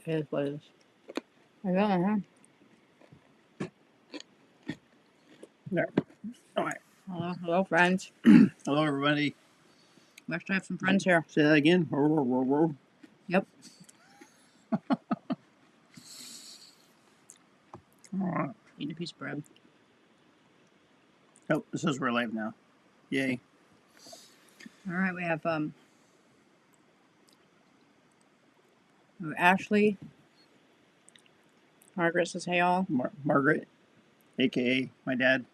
It is what it is. I got it, huh? There. All right. Hello, friends. Hello, everybody. We actually have some friends here. Say that again. Yep. All right. Eating a piece of bread. Oh, it says we're live now. Yay. All right, we have Ashley. Margaret says, hey, all. Margaret, a.k.a. my dad.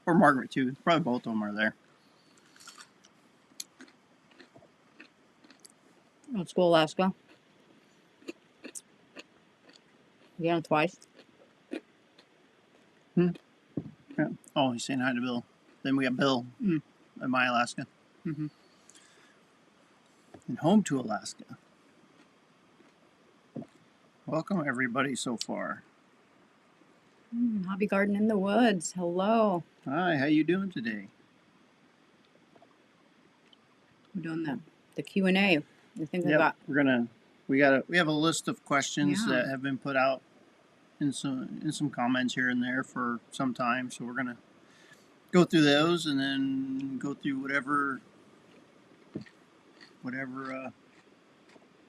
Or Margaret, too. Probably both of them are there. Old school Alaska. Again, twice. Yeah. Oh, he's saying hi to Bill. Then we got Bill in my Alaska. Mm-hmm. And home to Alaska. Welcome, everybody, so far. Hobby garden in the woods. Hello. Hi, how you doing today? We're doing the Q&A. I think we got. We have a list of questions that have been put out in some comments here and there for some time, so we're gonna go through those and then go through whatever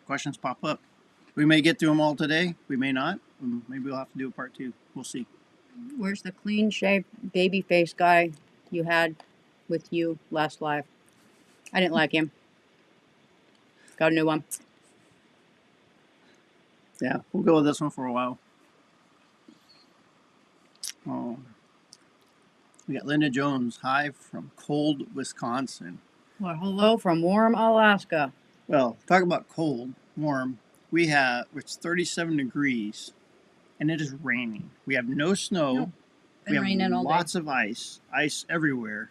questions pop up. We may get through them all today. We may not. Maybe we'll have to do a part 2. We'll see. Where's the clean shaved baby face guy you had with you last live? I didn't like him. Got a new one. Yeah, we'll go with this one for a while. Oh, we got Linda Jones. Hi from cold Wisconsin. Well, hello from warm Alaska. Well, talk about cold, warm. It's 37 degrees, and it is raining. We have no snow. No, we have lots of ice everywhere.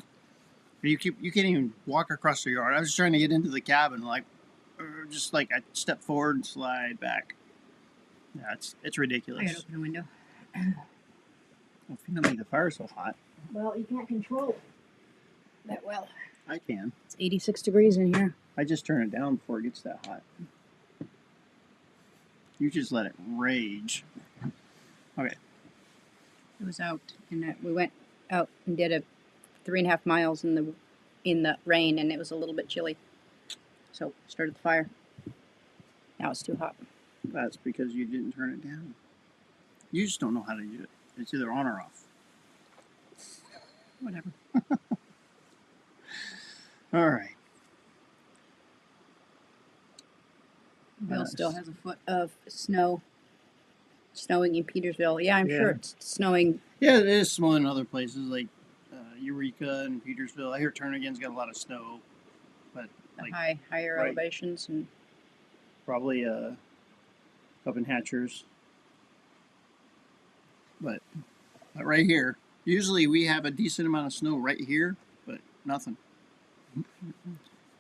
You can't even walk across the yard. I was trying to get into the cabin, I step forward and slide back. Yeah, it's ridiculous. I gotta open the window. Well, if you don't make the fire so hot. Well, you can't control it that well. I can. It's 86 degrees in here. I just turn it down before it gets that hot. You just let it rage. Okay. It was out, and we went out and did a 3.5 miles in the rain, and it was a little bit chilly. So started the fire. Now it's too hot. That's because you didn't turn it down. You just don't know how to do it. It's either on or off. Whatever. All right. Bill still has a foot of snow. Snowing in Petersville. Yeah, I'm sure it's snowing. Yeah, it is snowing in other places like Eureka and Petersville. I hear Turnagain's got a lot of snow, but higher elevations and probably up in Hatchers. But right here, usually we have a decent amount of snow right here, but nothing.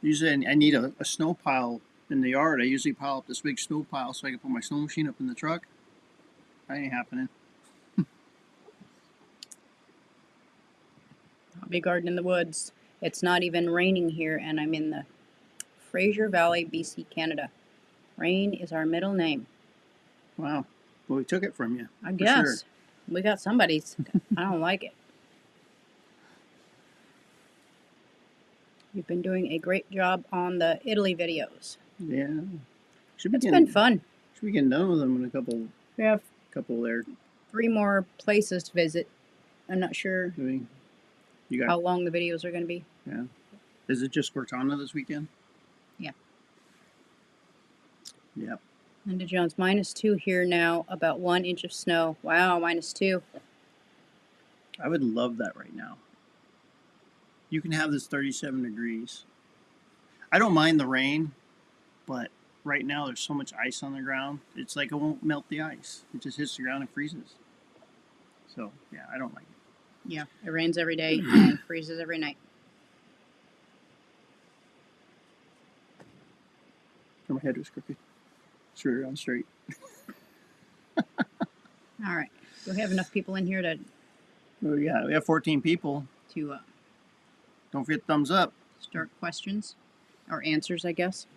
Usually I need a snow pile in the yard. I usually pile up this big snow pile so I can put my snow machine up in the truck. That ain't happening. hobby garden in the woods. It's not even raining here, and I'm in the Fraser Valley, BC, Canada. Rain is our middle name. Wow. Well, we took it from you. I guess. Sure. We got somebody's. I don't like it. You've been doing a great job on the Italy videos. Yeah. It's been fun. Should be getting done with them in a couple. We have couple there. 3 more places to visit. I'm not sure how long the videos are going to be. Yeah. Is it just Cortana this weekend? Yeah. Yep. Linda Jones, -2 here now, about 1 inch of snow. Wow, -2. I would love that right now. You can have this 37 degrees. I don't mind the rain, but right now there's so much ice on the ground. It's like it won't melt the ice. It just hits the ground and freezes. So, yeah, I don't like it. Yeah, it rains every day and freezes every night. My head was crooked. Sure, I'm straight. All right. Do we have enough people in here to... Oh, yeah, we have 14 people. To don't forget thumbs up. Start questions or answers, I guess.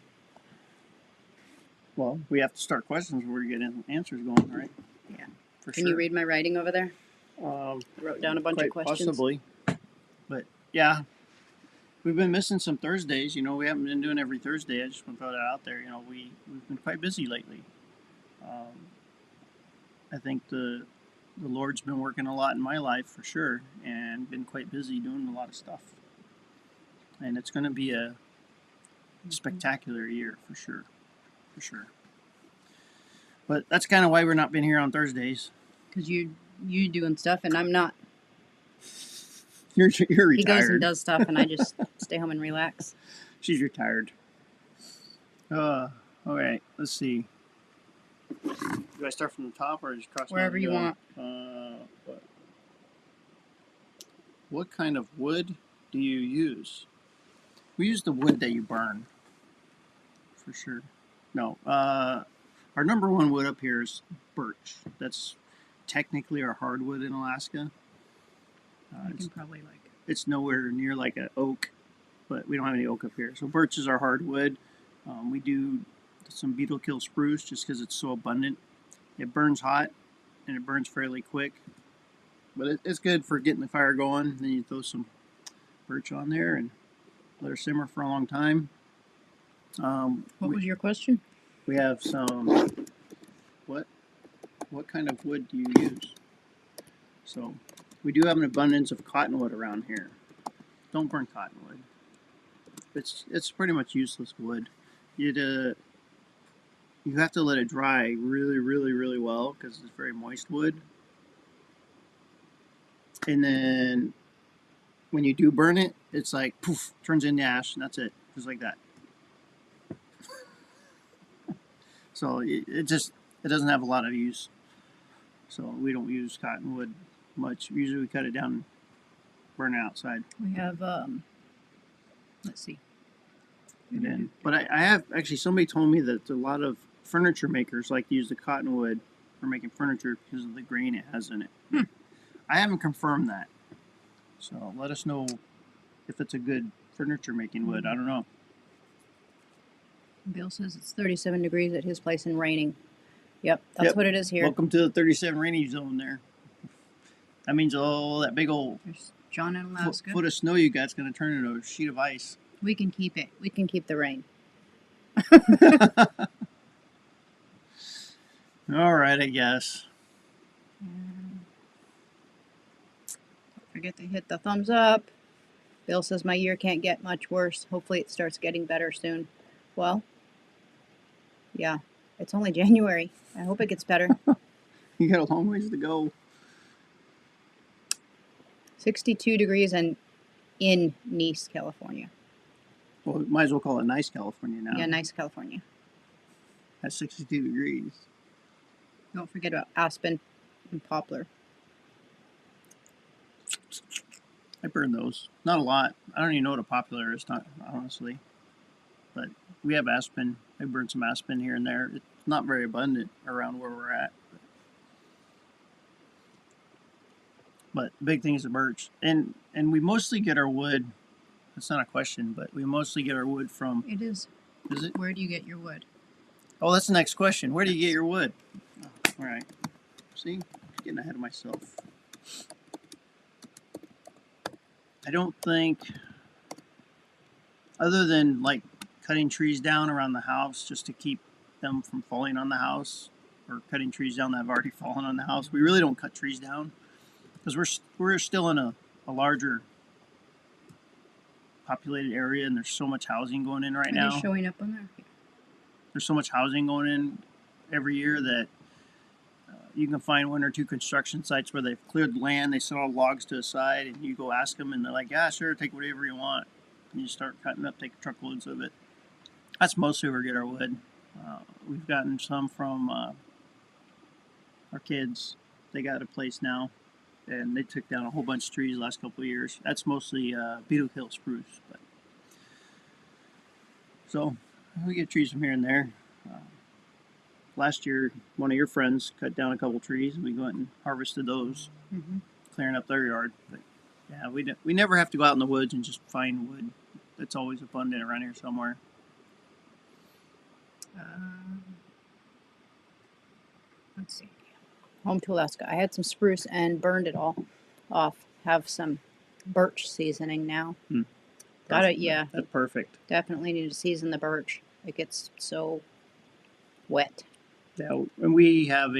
Well, we have to start questions before we get answers going, right? Yeah. For Can sure. you read my writing over there? Um, I wrote down a bunch of quite questions. possibly. But yeah, we've been missing some Thursdays. You know, we haven't been doing every Thursday. I just want to throw that out there. You know, we've been quite busy lately. I think the Lord's been working a lot in my life for sure, and been quite busy doing a lot of stuff. And it's going to be a spectacular year for sure, for sure. But that's kind of why we're not been here on Thursdays. Because you doing stuff and I'm not. You're retired. He goes and does stuff and I just stay home and relax. She's retired. All right. Let's see. Do I start from the top or just cross? Wherever you want. What kind of wood do you use? We use the wood that you burn, for sure. No, our number one wood up here is birch. That's technically our hardwood in Alaska. You can probably it's nowhere near like an oak, but we don't have any oak up here. So birch is our hardwood. We do some beetle kill spruce just because it's so abundant. It burns hot and it burns fairly quick, but it's good for getting the fire going. Then you throw some birch on there and let her simmer for a long time. What was your question? We have some. What kind of wood do you use? So we do have an abundance of cottonwood around here. Don't burn cottonwood. It's pretty much useless wood. You have to let it dry really, really, really well because it's very moist wood. And then when you do burn it, it's like poof, turns into ash, and that's it, just like that. So it doesn't have a lot of use. So we don't use cottonwood much. Usually we cut it down and burn it outside. We have let's see. But I have actually, somebody told me that a lot of furniture makers like to use the cottonwood for making furniture because of the grain it has in it. I haven't confirmed that, so let us know if it's a good furniture making wood. I don't know. Bill says it's 37 degrees at his place and raining. Yep, that's what it is here. Welcome to the 37 rainy zone there. That means that big old There's John in Alaska. foot of snow you got's going to turn into a sheet of ice. We can keep it. We can keep the rain. All right, I guess. Don't forget to hit the thumbs up. Bill says my year can't get much worse. Hopefully it starts getting better soon. Well, yeah, it's only January. I hope it gets better. You got a long ways to go. 62 degrees and in Nice, California. Well, we might as well call it nice California now. Yeah, nice California. That's 62 degrees. Don't forget about aspen and poplar. I burn those. Not a lot. I don't even know what a poplar is, not honestly. But we have aspen. I burn some aspen here and there. It's not very abundant around where we're at. But the big thing is the birch. And we mostly get our wood. That's not a question, but we mostly get our wood from... It is. Is it? Where do you get your wood? Oh, that's the next question. Where do you get your wood? Oh, all right. See? Getting ahead of myself. I don't think... Other than, like, cutting trees down around the house just to keep them from falling on the house, or cutting trees down that have already fallen on the house, we really don't cut trees down. Because we're still in a larger populated area, and there's so much housing going in right now. Are they showing up on there? There's so much housing going in every year that you can find one or two construction sites where they've cleared land, they set all logs to the side, and you go ask them, and they're like, yeah, sure, take whatever you want. And you start cutting up, take truckloads of it. That's mostly where we get our wood. We've gotten some from our kids. They got a place now, and they took down a whole bunch of trees the last couple of years. That's mostly beetle kill spruce. But so we get trees from here and there. Last year, one of your friends cut down a couple trees, and we went and harvested those, clearing up their yard. But yeah, we never have to go out in the woods and just find wood. It's always abundant around here somewhere. Let's see. Home to Alaska. I had some spruce and burned it all off. Have some birch seasoning now. Got it, yeah. That's perfect. Definitely need to season the birch. It gets so wet. Yeah, and we kind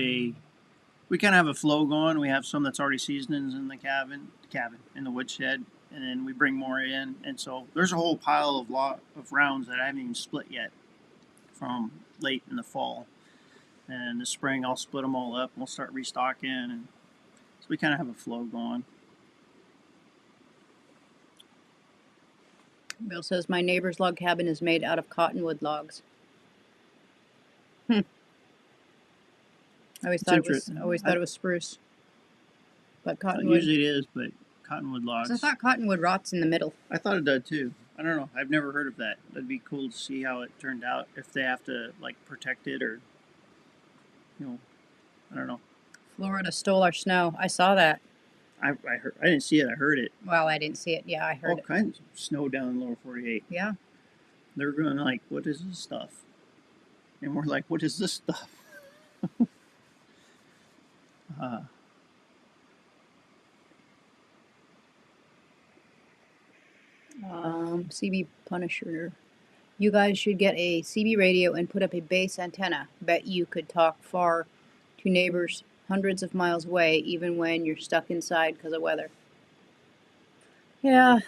of have a flow going. We have some that's already seasonings in the cabin, in the woodshed, and then we bring more in. And so there's a whole pile of rounds that I haven't even split yet from late in the fall. And this spring I'll split them all up and we'll start restocking. And so we kind of have a flow going. Bill says my neighbor's log cabin is made out of cottonwood logs. I always thought it was spruce, but cottonwood. Usually it is, but cottonwood logs. I thought cottonwood rots in the middle. I thought it did too. I don't know. I've never heard of that. That'd be cool to see how it turned out. If they have to like protect it or, I don't know. Florida stole our snow. I saw that. I heard. I didn't see it. I heard it. Well, I didn't see it. Yeah, I heard all kinds of snow down in the lower 48. Yeah. They're going like, what is this stuff? And we're like, what is this stuff? CB Punisher. You guys should get a CB radio and put up a base antenna. Bet you could talk far to neighbors hundreds of miles away, even when you're stuck inside because of weather. Yeah.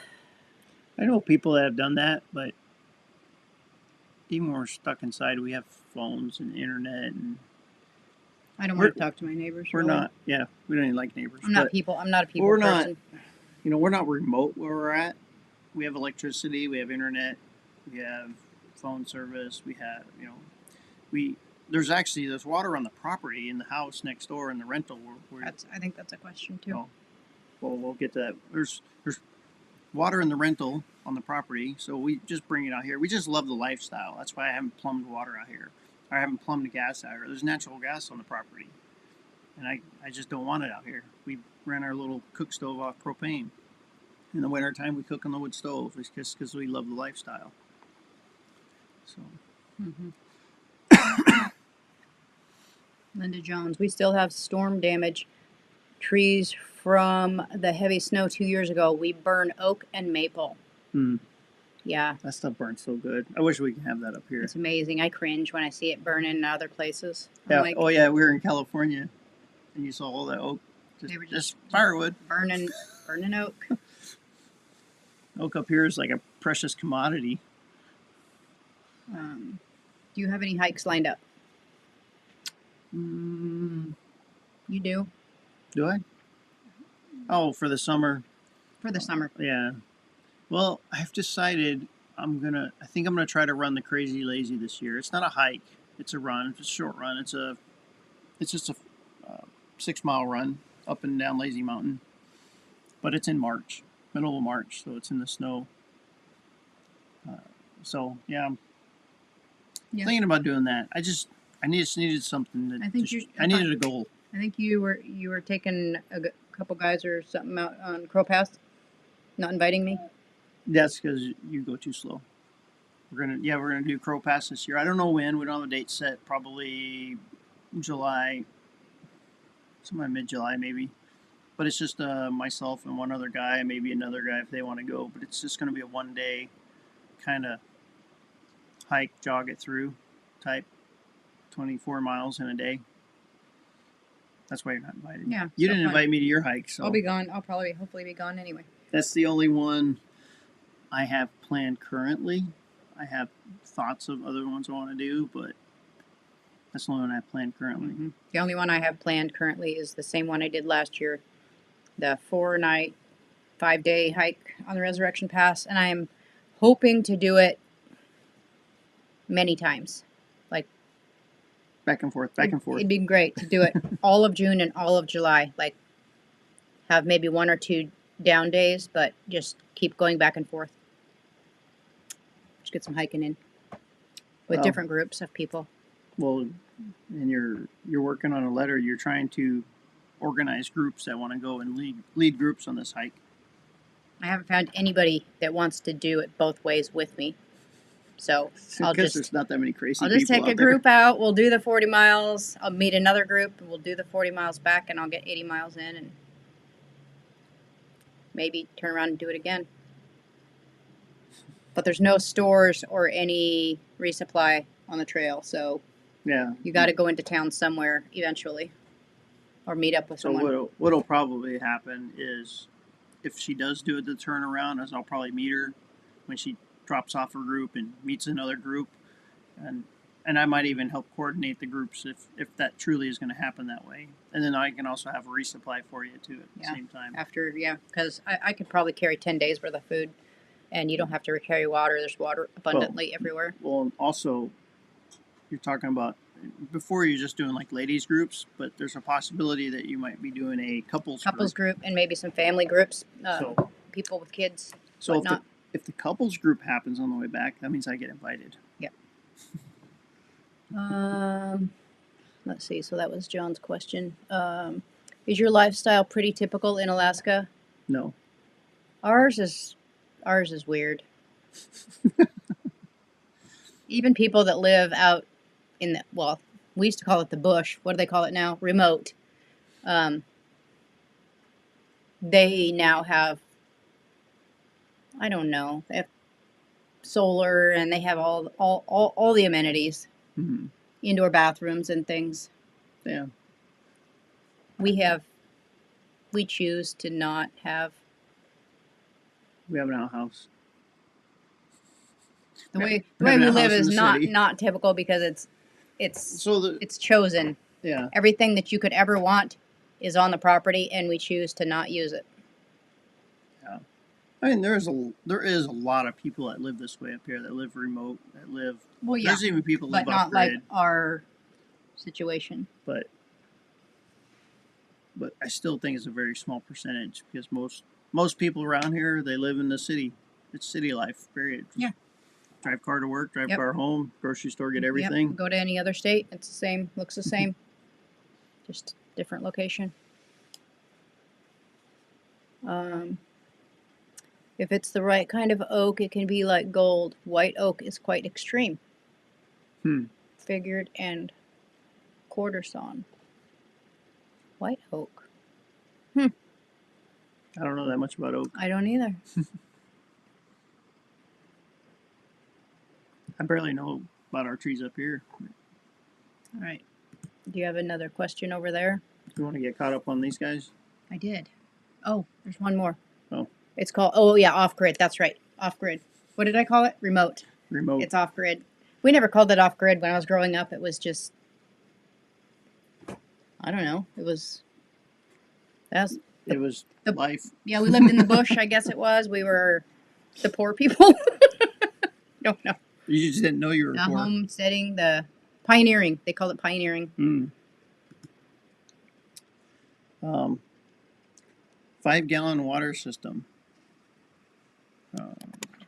I know people that have done that, but even when we're stuck inside, we have phones and internet, and I don't want to talk to my neighbors. We're not. Yeah, we don't even like neighbors. I'm not a people person. We're not remote where we're at. We have electricity. We have internet. We have phone service. We have, there's water on the property in the house next door in the rental. I think that's a question too. Oh, well, we'll get to that. There's water in the rental on the property, so we just bring it out here. We just love the lifestyle. That's why I haven't plumbed water out here. I haven't plumbed gas out here. There's natural gas on the property, and I just don't want it out here. We ran our little cook stove off propane. In the wintertime, we cook on the wood stove. It's just because we love the lifestyle. So. Linda Jones, we still have storm damage. Trees from the heavy snow 2 years ago. We burn oak and maple. Yeah. That stuff burns so good. I wish we could have that up here. It's amazing. I cringe when I see it burning in other places. Yeah. Oh yeah, we were in California, and you saw all that oak. Just firewood. Burning oak. Oak up here is like a precious commodity. Do you have any hikes lined up? You do? Do I? Oh, for the summer. For the summer. Yeah. Well, I've decided I think I'm gonna try to run the Crazy Lazy this year. It's not a hike. It's a run. It's a short run. It's just a 6 mile run up and down Lazy Mountain. But it's in March, middle of March, so it's in the snow. So yeah, I'm thinking about doing that. I just needed something. I needed a goal. I think you were taking a couple guys or something out on Crow Pass, not inviting me. That's because you go too slow. We're gonna do Crow Pass this year. I don't know when. We don't have a date set. Probably July, sometime mid-July maybe. But it's just myself and one other guy, maybe another guy if they want to go. But it's just going to be a one-day kind of hike, jog it through type, 24 miles in a day. That's why you're not invited. Yeah. You didn't invite me to your hike, so I'll be gone. I'll hopefully be gone anyway. That's the only one I have planned currently. I have thoughts of other ones I want to do, but that's the only one I have planned currently. The only one I have planned currently is the same one I did last year, the 4-night, 5-day hike on the Resurrection Pass, and I am hoping to do it many times. Like back and forth. It'd be great to do it all of June and all of July. Like have maybe 1 or 2 down days, but just keep going back and forth. Just get some hiking in with different groups of people. Well, and you're working on a letter. You're trying to organize groups that want to go and lead groups on this hike. I haven't found anybody that wants to do it both ways with me. So I'll Because just there's not that many crazy I'll just people take a out there. group out. We'll do the 40 miles. I'll meet another group and we'll do the 40 miles back, and I'll get 80 miles in and maybe turn around and do it again. But there's no stores or any resupply on the trail, so Yeah. you got to go into town somewhere eventually, or meet up with So someone. what'll probably happen is, if she does do the turnaround, is I'll probably meet her when she drops off her group and meets another group, and I might even help coordinate the groups if that truly is going to happen that way. And then I can also have a resupply for you too at the same time. After, because I could probably carry 10 days worth of food, and you don't have to carry water. There's water abundantly everywhere. Well, also, you're talking about, before you're just doing like ladies groups, but there's a possibility that you might be doing a couples group and maybe some family groups, So- people with kids. So whatnot. if the couples group happens on the way back, that means I get invited. Let's see. So that was John's question. Is your lifestyle pretty typical in Alaska? No. Ours is weird. Even people that live out in the, well, we used to call it the bush. What do they call it now? Remote. They now have, I don't know, they have solar, and they have all the amenities, Mm-hmm. indoor bathrooms and things. Yeah. We choose to not have. We have an outhouse. The way We have we an live outhouse in is the city. not typical, because it's So it's chosen. yeah. Everything that you could ever want is on the property, and we choose to not use it. Yeah. I mean, there is a lot of people that live this way up here, that live remote, that live. Well, yeah, There's even people that but live not off like grid, our situation. but I still think it's a very small percentage, because most people around here, they live in the city. It's city life. Period. Yeah. Drive car to work, drive Yep. car home, grocery store, get everything. Yep. Go to any other state, it's the same. Looks the same, just different location. If it's the right kind of oak, it can be like gold. White oak is quite extreme. Figured and quarter sawn. White oak. I don't know that much about oak. I don't either. I barely know about our trees up here. All right. Do you have another question over there? You want to get caught up on these guys? I did. Oh, there's one more. Oh. It's called, off-grid. That's right. Off-grid. What did I call it? Remote. Remote. It's off-grid. We never called it off-grid when I was growing up. It was just, I don't know. It was life. Yeah, we lived in the bush, I guess it was. We were the poor people. Don't know. You just didn't know you were The poor. homesteading, the pioneering. They called it pioneering. 5-gallon water system.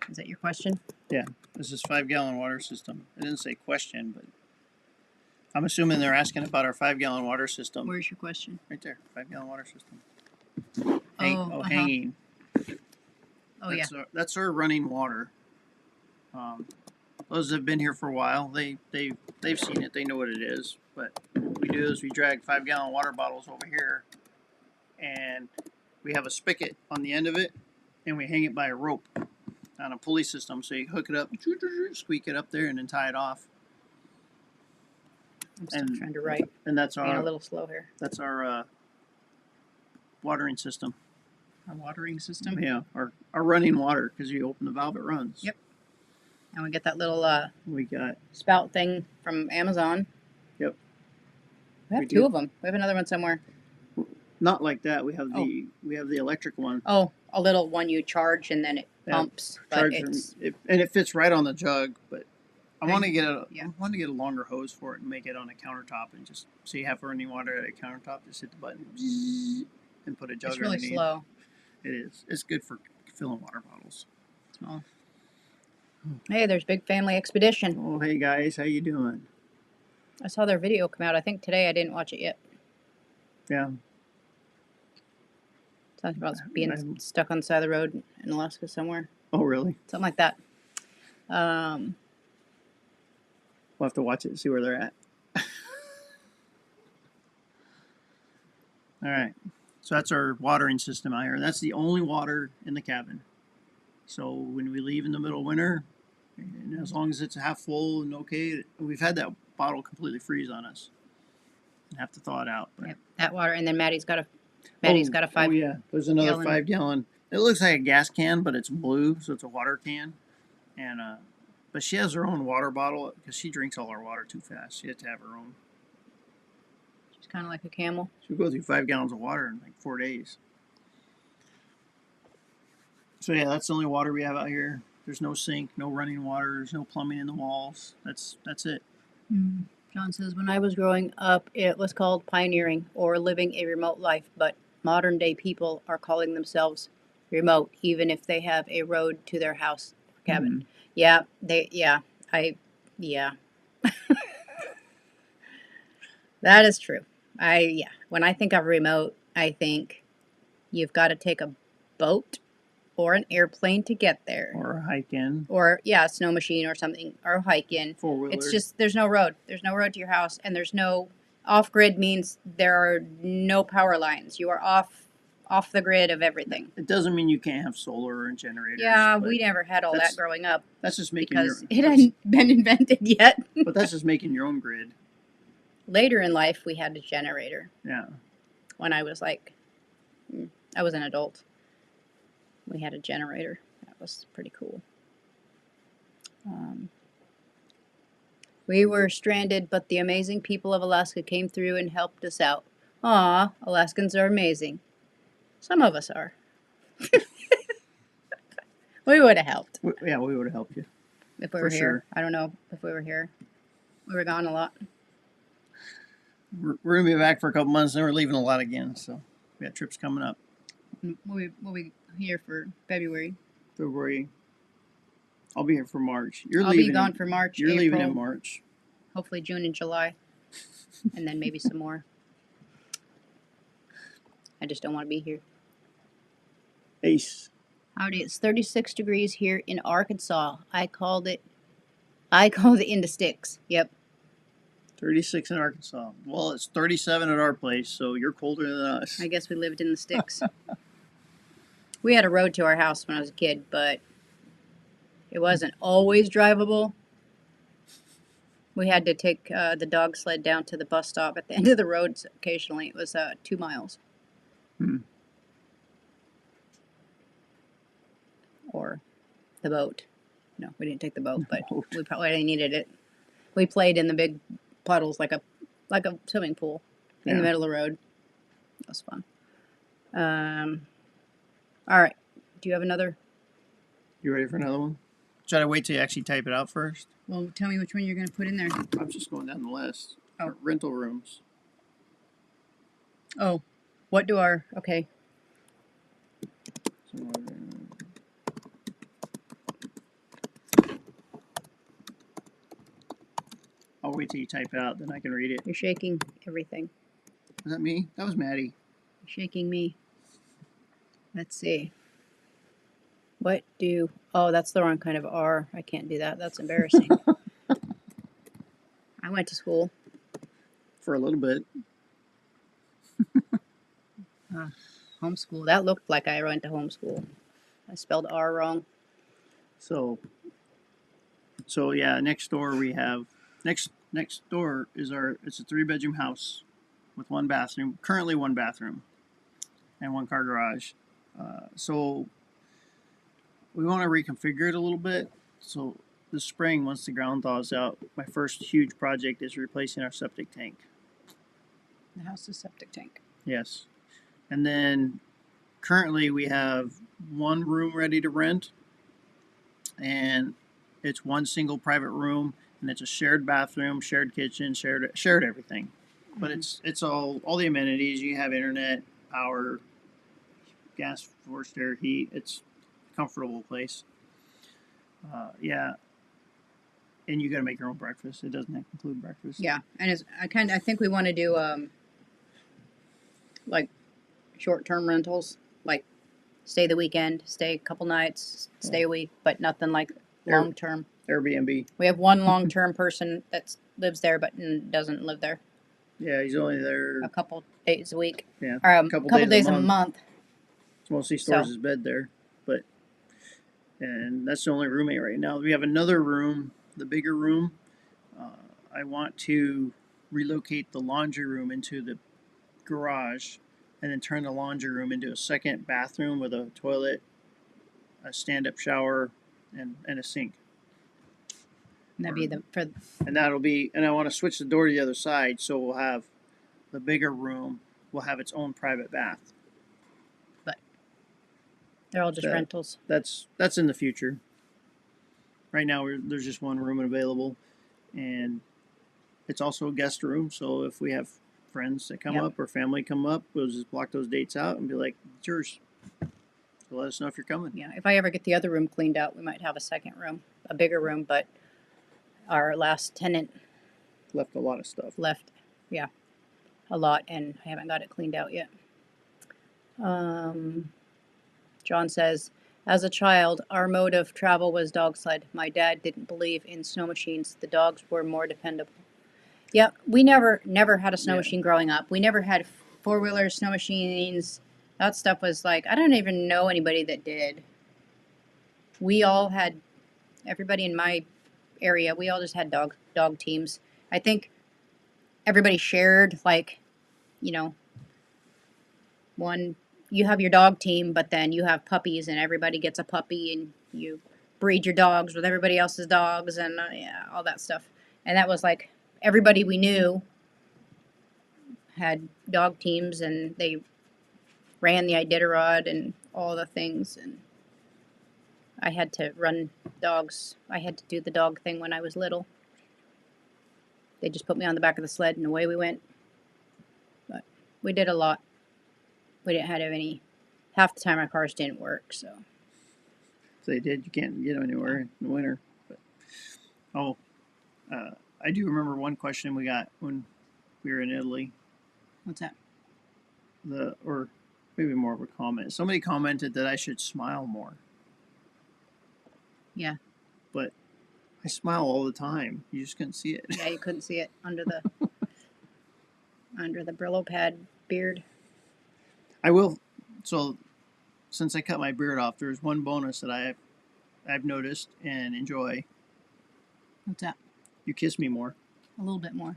Is that your question? Yeah, this is 5-gallon water system. It didn't say question, but I'm assuming they're asking about our 5-gallon water system. Where's your question? Right there, 5-gallon water system. Oh, Hanging. yeah. That's our running water. Those that have been here for a while, they've seen it. They know what it is. But what we do is we drag 5-gallon water bottles over here, and we have a spigot on the end of it, and we hang it by a rope on a pulley system. So you hook it up, squeak it up there, and then tie it off. I'm still trying to write. And that's Being a our little slow here. watering system. Our watering system? Yeah, our running water, because you open the valve, it runs. Yep. And we get that little We got spout thing from Amazon. Yep. We have We two do. of them. We have another one somewhere. not like that. We have the electric one. Oh, a little one you charge and then it pumps. But it's And it fits right on the jug. But I Okay. want to get I Yeah. want to get a longer hose for it and make it on a countertop, and just so you have running water at a countertop. Just hit the button and put a jug it's really underneath. slow. It is. It's good for filling water bottles. Small. Hey, there's Big Family Expedition. Oh, hey guys, how you doing? I saw their video come out. I think today. I didn't watch it yet. Yeah. Something about being stuck on the side of the road in Alaska somewhere. Oh, really? Something like that. We'll have to watch it and see where they're at. All right. So that's our watering system out here. That's the only water in the cabin. So when we leave in the middle of winter, and as long as it's half full and okay, we've had that bottle completely freeze on us and have to thaw it out. But, Yep, that water, and then Maddie's got a oh 5 yeah, there's another gallon. 5 gallon. It looks like a gas can, but it's blue, so it's a water can. And but she has her own water bottle because she drinks all our water too fast. She has to have her own. She's kind of like a camel. She'll go through 5 gallons of water in like 4 days. So yeah, that's the only water we have out here. There's no sink, no running water, there's no plumbing in the walls. That's it. John says, when I was growing up, it was called pioneering or living a remote life, but modern day people are calling themselves remote, even if they have a road to their house or cabin. Yeah, yeah. That is true. When I think of remote, I think you've got to take a boat or an airplane to get there. Or a hike in. Or, a snow machine or something, or a hike in. Four-wheeler. It's just, there's no road. There's no road to your house, and there's no, off-grid means there are no power lines. You are off the grid of everything. It doesn't mean you can't have solar and generators. Yeah, we never had all that growing up. That's just making because it hadn't been invented yet. But that's just making your own grid. Later in life, we had a generator. Yeah. When I was I was an adult. We had a generator. That was pretty cool. We were stranded, but the amazing people of Alaska came through and helped us out. Aw, Alaskans are amazing. Some of us are. We would have helped. We would have helped you. If we were here. Sure. I don't know if we were here. We were gone a lot. We're going to be back for a couple months, and we're leaving a lot again, so we got trips coming up. We'll be here for February. I'll be here for March. I'll be gone for March. You're April, leaving in March. Hopefully June and July. And then maybe some more. I just don't want to be here. Ace. Howdy, it's 36 degrees here in Arkansas. I called it in the sticks. Yep. 36 in Arkansas. Well, it's 37 at our place, so you're colder than us. I guess we lived in the sticks. We had a road to our house when I was a kid, but it wasn't always drivable. We had to take the dog sled down to the bus stop at the end of the road occasionally. It was 2 miles. Or the boat. No, we didn't take the boat, but we probably needed it. We played in the big puddles like a swimming pool in the middle of the road. That was fun. All right. Do you have another? You ready for another one? Should I wait till you actually type it out first? Well, tell me which one you're going to put in there. I'm just going down the list. Oh. Rental rooms. Oh. Okay. I'll wait till you type it out, then I can read it. You're shaking everything. Was that me? That was Maddie. You're shaking me. Let's see. Oh, that's the wrong kind of R. I can't do that. That's embarrassing. I went to school. For a little bit. Homeschool. That looked like I went to homeschool. I spelled R wrong. So yeah, next door we have next door is it's a 3-bedroom house with 1 bathroom, currently 1 bathroom and 1 car garage. So we want to reconfigure it a little bit. So this spring, once the ground thaws out, my first huge project is replacing our septic tank. The house is septic tank. Yes. And then currently we have 1 room ready to rent, and it's 1 single private room, and it's a shared bathroom, shared kitchen, shared everything. But it's all the amenities. You have internet, power, gas, forced air, heat. It's a comfortable place. Yeah. And you got to make your own breakfast. It doesn't include breakfast. Yeah, and I think we want to do like short-term rentals, like stay the weekend, stay a couple nights, stay a week, but nothing like long-term. Airbnb. We have one long-term person that lives there, but doesn't live there. Yeah, he's only there. A couple days a week, Yeah, or a couple couple days days a month. It's mostly stores So- his bed there, and that's the only roommate right now. We have another room, the bigger room. I want to relocate the laundry room into the garage, and then turn the laundry room into a second bathroom with a toilet, a stand-up shower, and a sink. And that'd be And that'll be, and I want to switch the door to the other side, so we'll have the bigger room will have its own private bath. they're all just That- rentals. That's in the future. Right now, there's just one room available, and it's also a guest room. So if we have friends that come Yep. up or family come up, we'll just block those dates out and be like, "It's yours." So let us know if you're coming. Yeah, if I ever get the other room cleaned out, we might have a second room, a bigger room. But our last tenant Left a lot of stuff. left, yeah, a lot, and I haven't got it cleaned out yet. John says, as a child, our mode of travel was dog sled. My dad didn't believe in snow machines. The dogs were more dependable. Yeah, we never had a snow Yeah. machine growing up. We never had four-wheelers, snow machines. That stuff was like, I don't even know anybody that did. We all had, everybody in my area, we all just had dog teams. I think everybody shared, like, you know, you have your dog team, but then you have puppies, and everybody gets a puppy, and you breed your dogs with everybody else's dogs, and yeah, all that stuff. And that was like everybody we knew had dog teams, and they ran the Iditarod and all the things. And I had to run dogs. I had to do the dog thing when I was little. They just put me on the back of the sled, and away we went. But we did a lot. We didn't have any. Half the time our cars didn't work, so. If they did, you can't get anywhere in the winter. But I do remember one question we got when we were in Italy. What's that? Or maybe more of a comment. Somebody commented that I should smile more. Yeah. But I smile all the time. You just couldn't see it. Yeah, you couldn't see it under the Brillo pad beard. I will. So, since I cut my beard off, there's one bonus that I've noticed and enjoy. What's that? You kiss me more. A little bit more.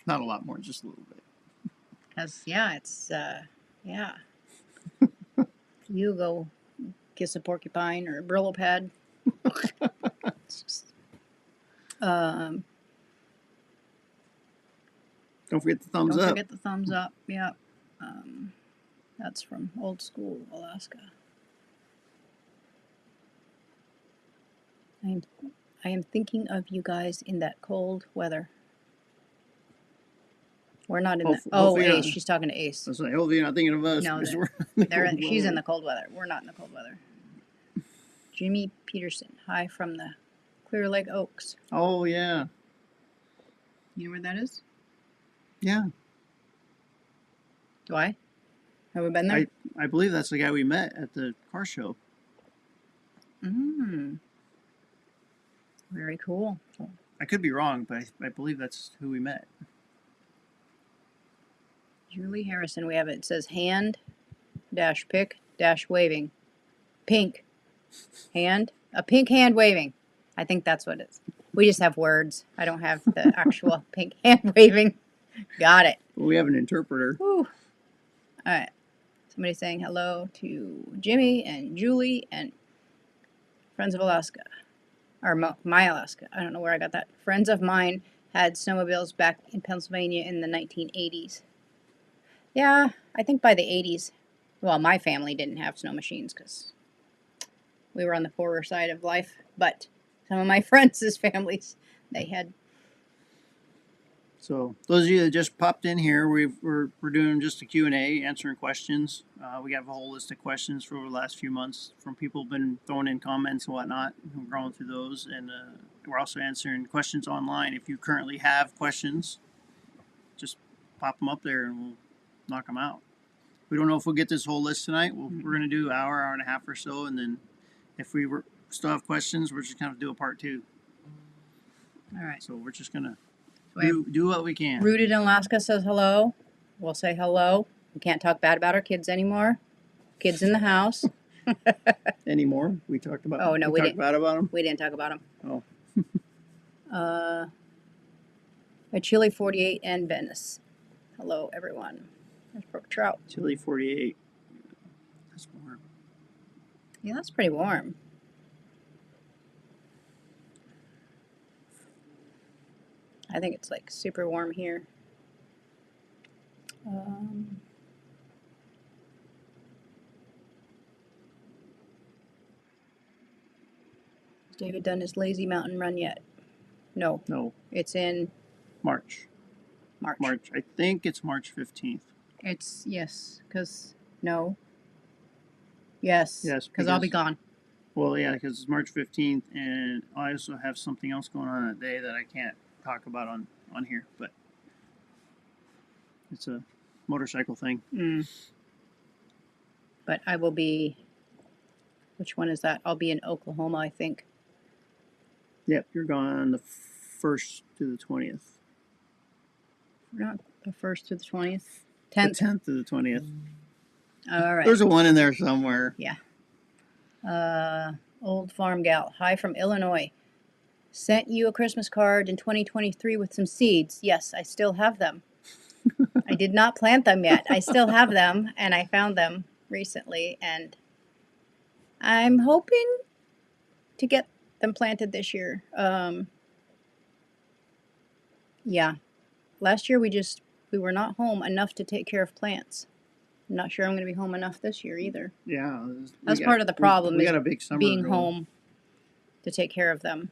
Not a lot more, just a little bit. Cause yeah, it's yeah. You go kiss a porcupine or a Brillo pad. It's just, Don't forget the thumbs don't up. forget the thumbs up. Yeah. That's from old school Alaska. I am thinking of you guys in that cold weather. We're not in the. Oh, Hopefully Ace. not. She's talking to Ace. I was like, hopefully you're not thinking of us. No, because they're- we're in the cold She's in weather. the cold weather. We're not in the cold weather. Jimmy Peterson. Hi from the Clear Lake Oaks. Oh, yeah. You know where that is? Yeah. Do I? Have we been there? I believe that's the guy we met at the car show. Very cool. I could be wrong, but I believe that's who we met. Julie Harrison. We have it. It says hand dash pick dash waving. Pink hand. A pink hand waving. I think that's what it is. We just have words. I don't have the actual pink hand waving. Got it. Well, we have an interpreter. Whew. All right. Somebody saying hello to Jimmy and Julie and Friends of Alaska. Or My Alaska. I don't know where I got that. Friends of mine had snowmobiles back in Pennsylvania in the 1980s. Yeah, I think by the 80s. Well, my family didn't have snow machines because we were on the poorer side of life. But some of my friends' families, they had. So those of you that just popped in here, we're doing just a Q&A, answering questions. We have a whole list of questions for over the last few months from people who've been throwing in comments and whatnot. We're going through those, and we're also answering questions online. If you currently have questions, just pop them up there and we'll knock them out. We don't know if we'll get this whole list tonight. We're going to do an hour and a half or so, and then if we still have questions, we're just gonna do a part 2. All right. So we're just gonna So I have do what we can. Rooted in Alaska says hello. We'll say hello. We can't talk bad about our kids anymore. Kids in the house. Anymore? We talked about. Oh, no, we talked didn't. bad about them. We didn't talk about them. Oh, A chili 48 and Venice. Hello, everyone. There's brook trout. chili 48. That's warm. Yeah, that's pretty warm. I think it's like super warm here. Has David done his lazy mountain run yet? No, No, it's in March. March. March. I think it's March 15th. It's, yes, because, no. Yes, Yes, because I'll be gone. Well, yeah, because it's March 15th, and I also have something else going on that day that I can't talk about on here, but it's a motorcycle thing. But I will be, which one is that? I'll be in Oklahoma, I think. Yep, you're gone the 1st to the 20th. Not the 1st to the 20th. The 10th. 10th to the 20th. All right. There's a one in there somewhere. Yeah. Old farm gal. Hi from Illinois. Sent you a Christmas card in 2023 with some seeds. Yes, I still have them. I did not plant them yet. I still have them, and I found them recently, and I'm hoping to get them planted this year. Yeah. Last year we were not home enough to take care of plants. I'm not sure I'm going to be home enough this year either. Yeah. That's part of the problem. We is got a big summer being going. home to take care of them.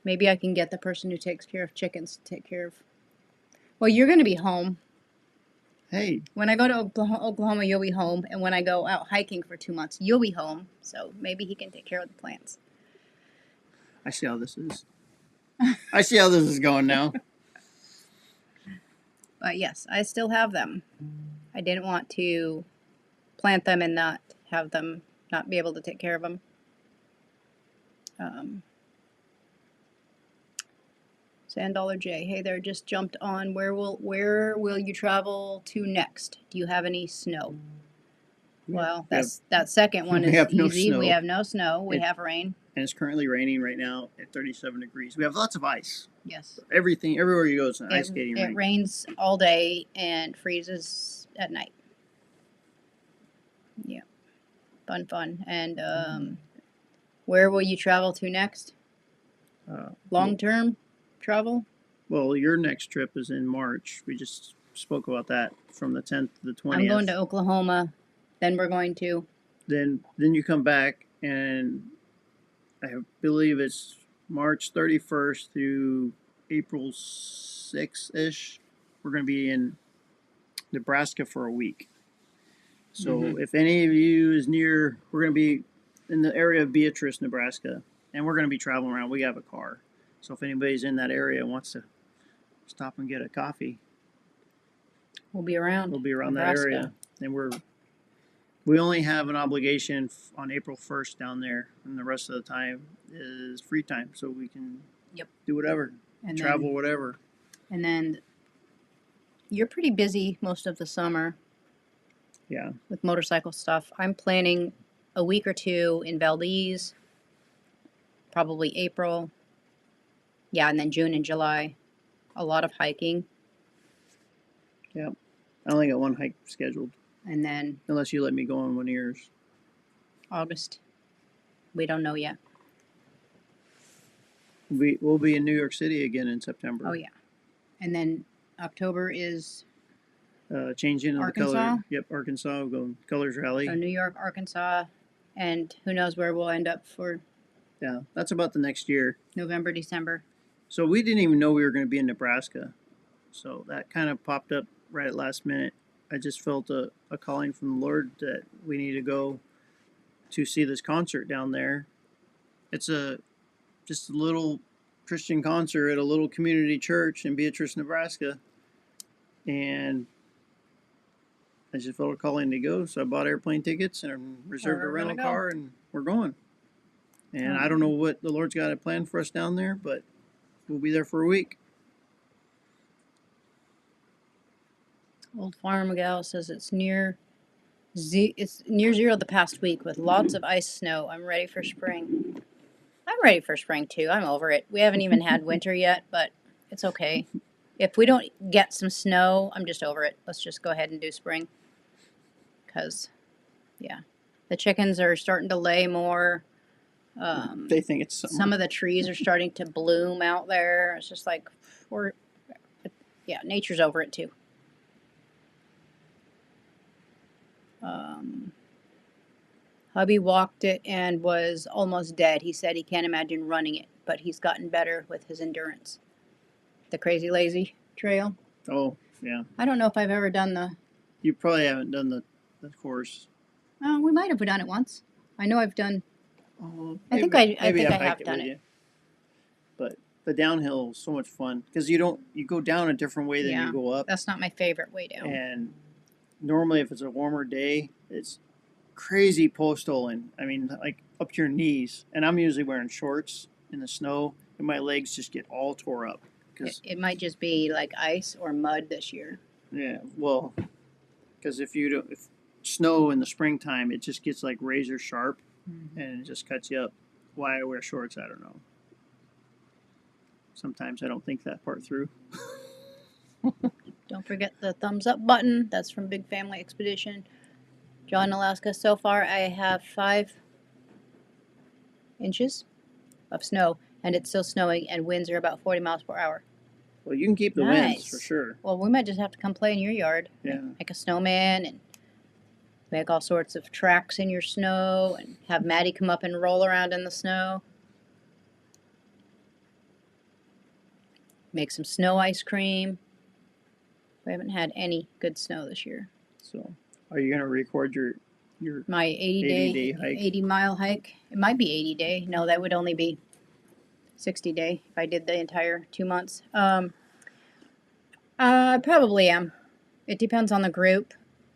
Maybe I can get the person who takes care of chickens to take care of. Well, you're going to be home. Hey, When I go to Oklahoma, you'll be home. And when I go out hiking for 2 months, you'll be home. So maybe he can take care of the plants. I see how this is. I see how this is going now. But yes, I still have them. I didn't want to plant them and not have them not be able to take care of them. Sand Dollar J, hey there, just jumped on. Where will you travel to next? Do you have any snow? Well, that second one we is have no easy. snow. We have no snow. We have rain. And it's currently raining right now at 37 degrees. We have lots of ice. Yes. Everything, everywhere you go, is an ice skating It rink. rains all day and freezes at night. Yeah. Fun. And where will you travel to next? Long term travel? Well, your next trip is in March. We just spoke about that from the 10th to the 20th. I'm going to Oklahoma. Then we're going to. Then you come back, and I believe it's March 31st through April 6th-ish. We're going to be in Nebraska for a week. So if any of you is near, we're going to be in the area of Beatrice, Nebraska, and we're going to be traveling around. We have a car. So if anybody's in that area and wants to stop and get a coffee, we'll be around. we'll be around Nebraska. that area. And we only have an obligation on April 1st down there, and the rest of the time is free time, so we can do whatever, and travel, then, whatever. And then you're pretty busy most of the summer. Yeah. With motorcycle stuff. I'm planning a week or two in Valdez, probably April. Yeah, and then June and July. A lot of hiking. Yep. I only got one hike scheduled. And then unless you let me go on one of yours. August. We don't know yet. We'll be in New York City again in September. Oh, yeah. And then October is changing of the Arkansas? color. Yep, Arkansas. We'll go Colors Rally. So New York, Arkansas, and who knows where we'll end up for. Yeah, that's about the next year. November, December. So we didn't even know we were going to be in Nebraska. So that kind of popped up right at last minute. I just felt a calling from the Lord that we need to go to see this concert down there. It's just a little Christian concert at a little community church in Beatrice, Nebraska. And I just felt a calling to go, so I bought airplane tickets and reserved a rental car, and we're going. And I don't know what the Lord's got planned for us down there, but we'll be there for a week. Old Farm Gal says it's near zero the past week with lots of ice snow. I'm ready for spring. I'm ready for spring too. I'm over it. We haven't even had winter yet, but it's okay. If we don't get some snow, I'm just over it. Let's just go ahead and do spring. Because, yeah, the chickens are starting to lay more. They think it's summer. Some of the trees are starting to bloom out there. It's just like, nature's over it too. Hubby walked it and was almost dead. He said he can't imagine running it, but he's gotten better with his endurance. The Crazy Lazy Trail. Oh, yeah. I don't know if I've ever done the... You probably haven't done the course. Oh, we might have done it once. I know I've done... Oh, I think I have done it. But the downhill is so much fun because you go down a different way than you go up. That's not my favorite way down. And normally, if it's a warmer day, it's crazy postoling. I mean, like up to your knees. And I'm usually wearing shorts in the snow, and my legs just get all tore up. It might just be like ice or mud this year. Yeah, well, because if snow in the springtime, it just gets like razor sharp, and it just cuts you up. Why I wear shorts, I don't know. Sometimes I don't think that part through. Don't forget the thumbs up button. That's from Big Family Expedition. John, Alaska. So far, I have 5 inches of snow, and it's still snowing, and winds are about 40 miles per hour. Well, you can keep the winds for sure. Well, we might just have to come play in your yard. Yeah. Make a snowman and make all sorts of tracks in your snow and have Maddie come up and roll around in the snow. Make some snow ice cream. We haven't had any good snow this year. So, are you going to record my 80-day hike? 80-mile hike? It might be 80 day. No, that would only be 60 day if I did the entire 2 months. I probably am. It depends on the group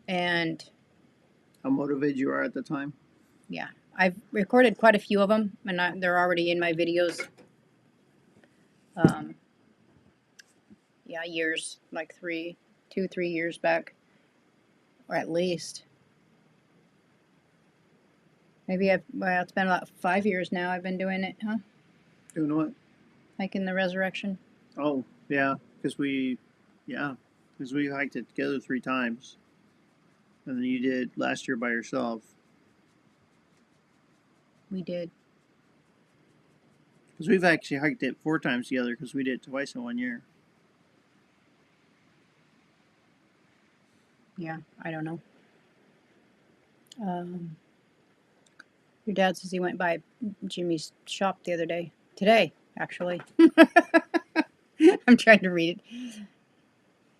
and how motivated you are at the time. Yeah, I've recorded quite a few of them, and they're already in my videos. Years, like 3 years back, or at least. Maybe it's been about 5 years now I've been doing it, huh? Doing what? Hiking the Resurrection. Oh, yeah, because we hiked it together 3 times. And then you did last year by yourself. We did. Because we've actually hiked it 4 times together because we did it twice in 1 year. Yeah, I don't know. Your dad says he went by Jimmy's shop the other day. Today, actually. I'm trying to read it.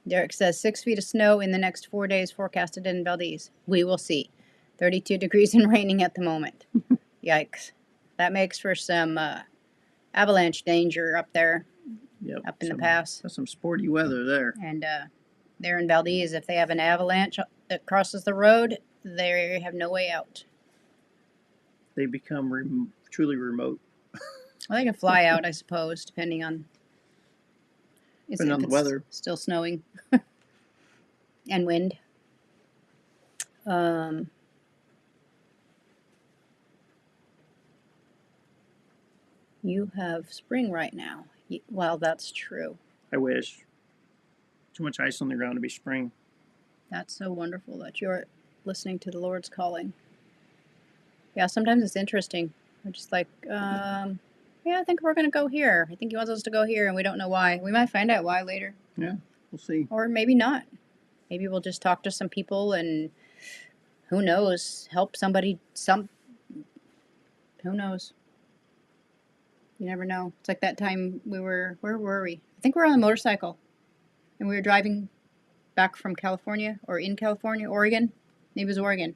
Derek says 6 feet of snow in the next 4 days forecasted in Valdez. We will see. 32 degrees and raining at the moment. Yikes. That makes for some avalanche danger up there. Yep, up in the pass. That's some sporty weather there. And there in Valdez, if they have an avalanche that crosses the road, they have no way out. They become truly remote. Well, they can fly out, I suppose, depending on... Depending on the weather. Still snowing. And wind. You have spring right now. Well, that's true. I wish. Too much ice on the ground to be spring. That's so wonderful that you're listening to the Lord's calling. Yeah, sometimes it's interesting. We're just like, I think we're going to go here. I think he wants us to go here, and we don't know why. We might find out why later. Yeah, we'll see. Or maybe not. Maybe we'll just talk to some people and, who knows, help somebody. Who knows? You never know. It's like that time where were we? I think we were on a motorcycle, and we were driving back from California, or in California, Oregon. Maybe it was Oregon.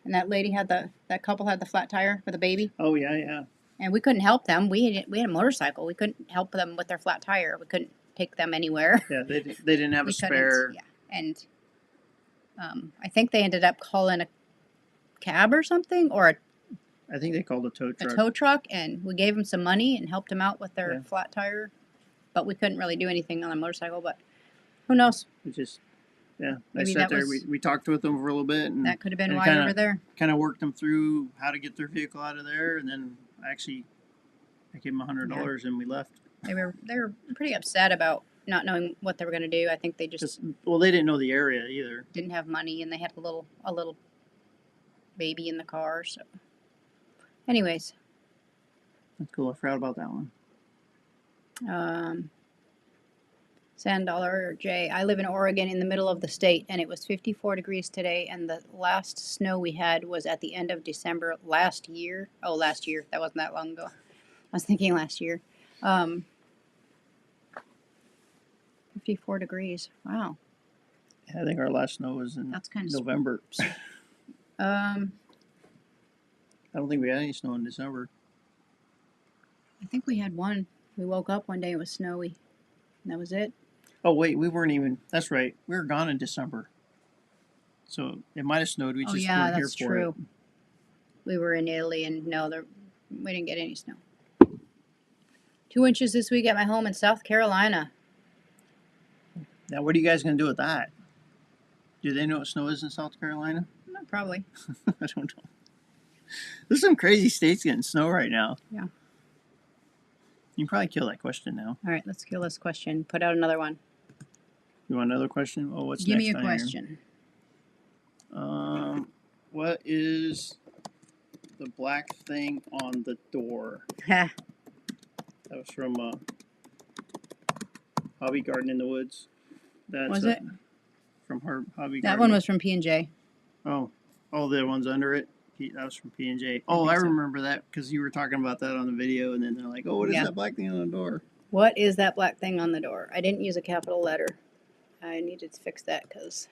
And that lady that couple had the flat tire with a baby. Oh, yeah. And we couldn't help them. We had a motorcycle. We couldn't help them with their flat tire. We couldn't take them anywhere. Yeah, they didn't have a spare. Yeah, and I think they ended up calling a cab or something, or I think they called a tow a truck. tow truck, and we gave them some money and helped them out with their Yeah. flat tire. But we couldn't really do anything on a motorcycle. But who knows? It just, yeah. I Maybe sat that there. was We talked with them for a little bit, and that could have been and why we were there. kind of worked them through how to get their vehicle out of there, and then I gave them $100 and we left. They were pretty upset about not knowing what they were going to do. I think they just Well, they didn't know the area either. didn't have money, and they had a little baby in the car. So, anyways, That's cool. I forgot about that one. $10 Jay. I live in Oregon in the middle of the state, and it was 54 degrees today, and the last snow we had was at the end of December last year. Oh, last year. That wasn't that long ago. I was thinking last year. 54 degrees. Wow. Yeah, I think our last snow was in That's kind of November. I I don't think we had any snow in December. think we had one. We woke up one day, it was snowy. And that was it. Oh wait, we weren't even. That's right. We were gone in December. So it might have snowed. We Oh, just yeah, weren't here that's for true. it. We were in Italy, and no, we didn't get any snow. 2 inches this week at my home in South Carolina. Now, what are you guys going to do with that? Do they know what snow is in South Carolina? No, probably. I don't know. There's some crazy states getting snow right now. Yeah. You can probably kill that question now. All right, let's kill this question. Put out another one. You want another question? Oh, what's Give next me a on here? question. What is the black thing on the door? Ha. That was from Hobby Garden in the Woods. That's Was it? from her Hobby Garden? That one was from P&J. Oh, the ones under it. That was from P&J. Oh, think I so. remember that because you were talking about that on the video, and then they're like, "Oh, what is Yeah. that black thing on the door?" What is that black thing on the door? I didn't use a capital letter. I needed to fix that because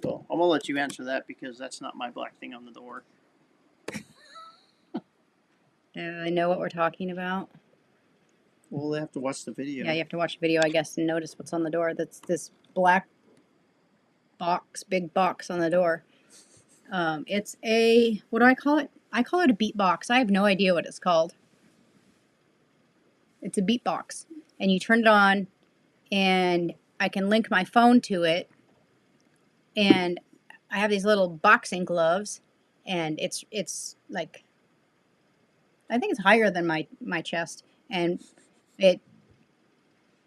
Well, I'm gonna let you answer that because that's not my black thing on the door. I know what we're talking about. Well, they have to watch the video. Yeah, you have to watch the video, I guess, and notice what's on the door. That's this black box, big box on the door. It's a, what do I call it? I call it a beatbox. I have no idea what it's called. It's a beatbox. And you turn it on, and I can link my phone to it. And I have these little boxing gloves, and it's like, I think it's higher than my chest. And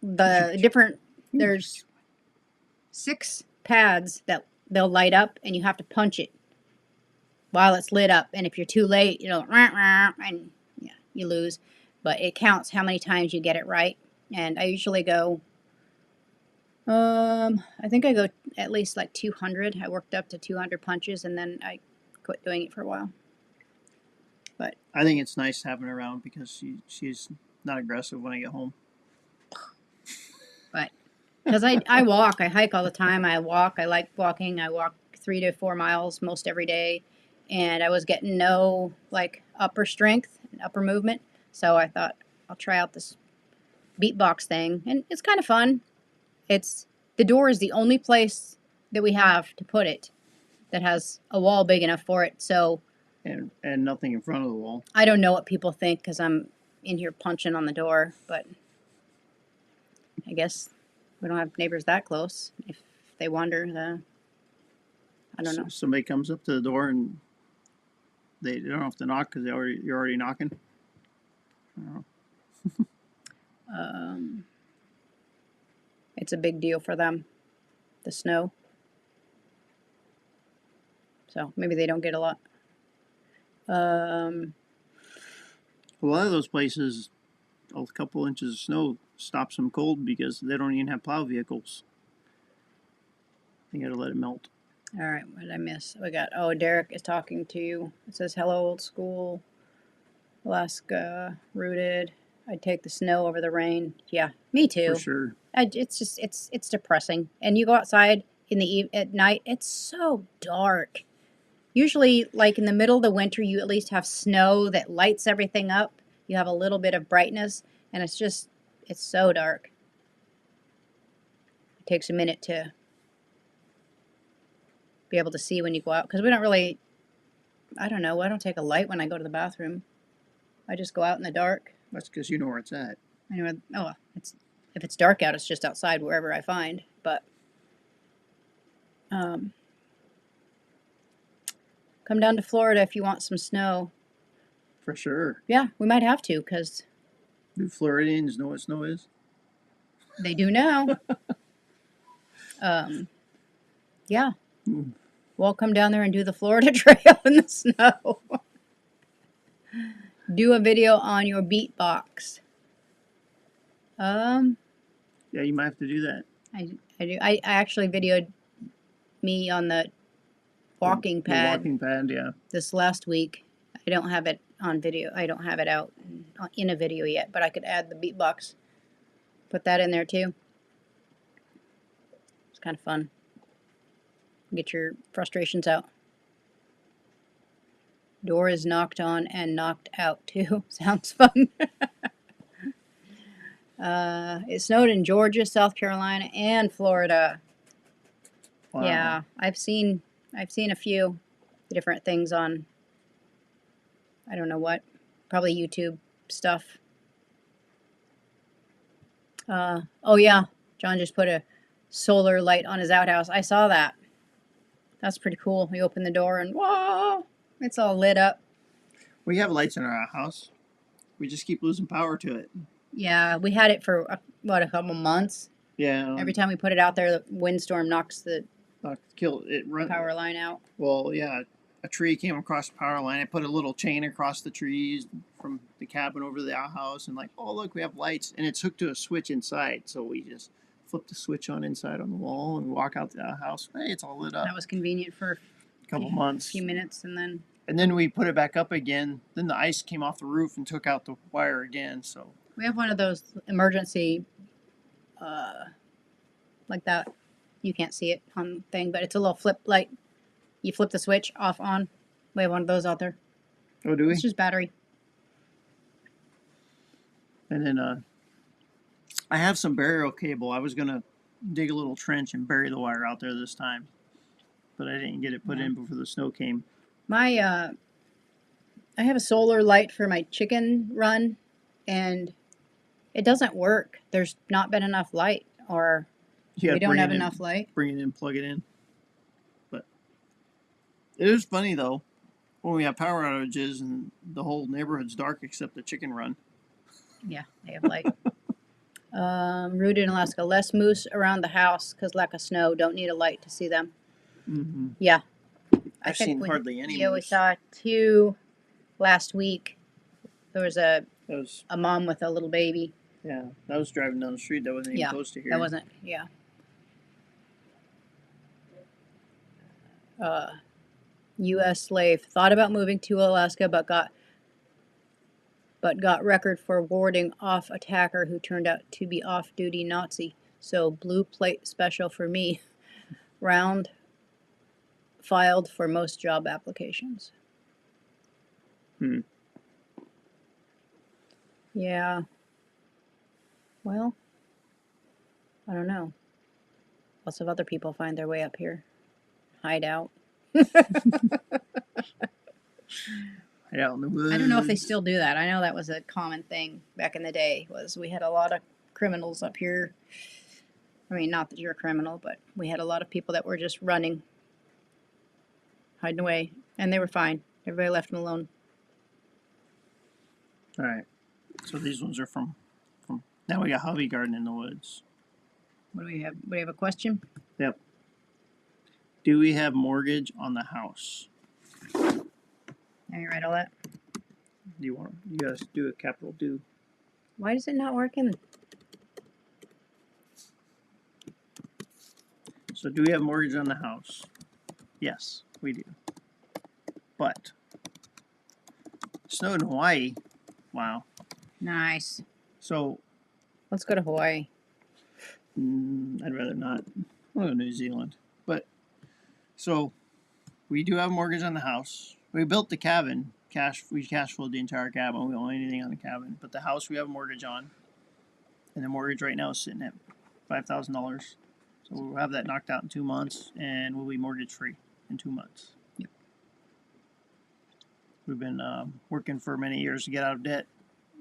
there's 6 pads that they'll light up, and you have to punch it while it's lit up. And if you're too late, and yeah, you lose. But it counts how many times you get it right. And I usually go, I think I go at least like 200. I worked up to 200 punches, and then I quit doing it for a while. But I think it's nice having her around because she's not aggressive when I get home. because I walk, I hike all the time. I like walking. I walk 3 to 4 miles most every day, and I was getting no like upper strength, upper movement. So I thought I'll try out this beatbox thing, and it's kind of fun. The door is the only place that we have to put it that has a wall big enough for it. So And nothing in front of the wall. I don't know what people think because I'm in here punching on the door, but I guess we don't have neighbors that close. If they wonder, I don't know. Somebody comes up to the door and they don't have to knock because you're already knocking. I don't know. It's a big deal for them, the snow. So maybe they don't get a lot. A lot of those places, a couple inches of snow stops them cold because they don't even have plow vehicles. They gotta let it melt. All right, what did I miss? We got, Derek is talking to you. It says, hello, old school. Alaska, rooted. I'd take the snow over the rain. Yeah, me too. For sure. It's depressing. And you go outside at night, it's so dark. Usually, like in the middle of the winter, you at least have snow that lights everything up. You have a little bit of brightness, and it's so dark. It takes a minute to be able to see when you go out, because we don't really I don't know. I don't take a light when I go to the bathroom. I just go out in the dark. That's because you know where it's at. Anyway, oh, if it's dark out, it's just outside wherever I find. But um, come down to Florida if you want some snow. For sure. Yeah, we might have to because Do Floridians know what snow is? they do now. Yeah, Mm. we'll come down there and do the Florida Trail in the snow. Do a video on your beatbox. Yeah, you might have to do that. I do. I actually videoed me on the walking The pad walking pad, yeah. this last week. I don't have it on video. I don't have it out in a video yet, but I could add the beatbox. Put that in there too. It's kind of fun. Get your frustrations out. Door is knocked on and knocked out too. Sounds fun. It snowed in Georgia, South Carolina, and Florida. Wow. Yeah, I've seen a few different things on, I don't know what, probably YouTube stuff. Oh yeah, John just put a solar light on his outhouse. I saw that. That's pretty cool. We open the door and whoa, it's all lit up. We have lights in our house. We just keep losing power to it. Yeah, we had it for a couple months. Yeah. Every time we put it out there, the windstorm knocks the Kill it. power line out. Well, yeah. A tree came across the power line. I put a little chain across the trees from the cabin over to the outhouse, and like, oh look, we have lights, and it's hooked to a switch inside. So we just flip the switch on inside on the wall and walk out the outhouse. Hey, it's all lit up. That was convenient for A couple a months. few minutes, and then we put it back up again. Then the ice came off the roof and took out the wire again. So we have one of those emergency, like that. You can't see it on the thing, but it's a little flip light. You flip the switch off on. We have one of those out there. oh, do we? It's just battery. And then I have some burial cable. I was gonna dig a little trench and bury the wire out there this time, but I didn't get it put in before the snow came. My I have a solar light for my chicken run, and it doesn't work. There's not been enough light, or Yeah, we don't have enough light. Bring it in, plug it in. But it is funny though when we have power outages and the whole neighborhood's dark except the chicken run. Yeah, they have light. Rooted in Alaska. Less moose around the house because lack of snow. Don't need a light to see them. Mm-hmm. Yeah. I've seen hardly any. Yeah, we moose. saw 2 last week. There was That was a mom with a little baby. yeah. That was driving down the street. That wasn't even close to here. That wasn't, yeah. U.S. slave thought about moving to Alaska, but got record for warding off attacker who turned out to be off-duty Nazi. So blue plate special for me. Round filed for most job applications. Yeah. Well, I don't know. Lots of other people find their way up here. Hide out. Hide out in the woods. I don't know if they still do that. I know that was a common thing back in the day. Was we had a lot of criminals up here. I mean, not that you're a criminal, but we had a lot of people that were just running, hiding away, and they were fine. Everybody left them alone. All right. So these ones are from. Now we got hobby garden in the woods. What do we have? We have a question. Yep. Do we have mortgage on the house? Now you write all that. Do you want? You guys do a capital do. Why is it not working? So do we have mortgage on the house? Yes, we do. But snowed in Hawaii. Wow. Nice. So Let's go to Hawaii. I'd rather not. I'll go to New Zealand. But so we do have a mortgage on the house. We built the cabin. We cash flowed the entire cabin. We don't own anything on the cabin. But the house we have a mortgage on. And the mortgage right now is sitting at $5,000. So we'll have that knocked out in 2 months, and we'll be mortgage free in 2 months. Yep. We've been working for many years to get out of debt,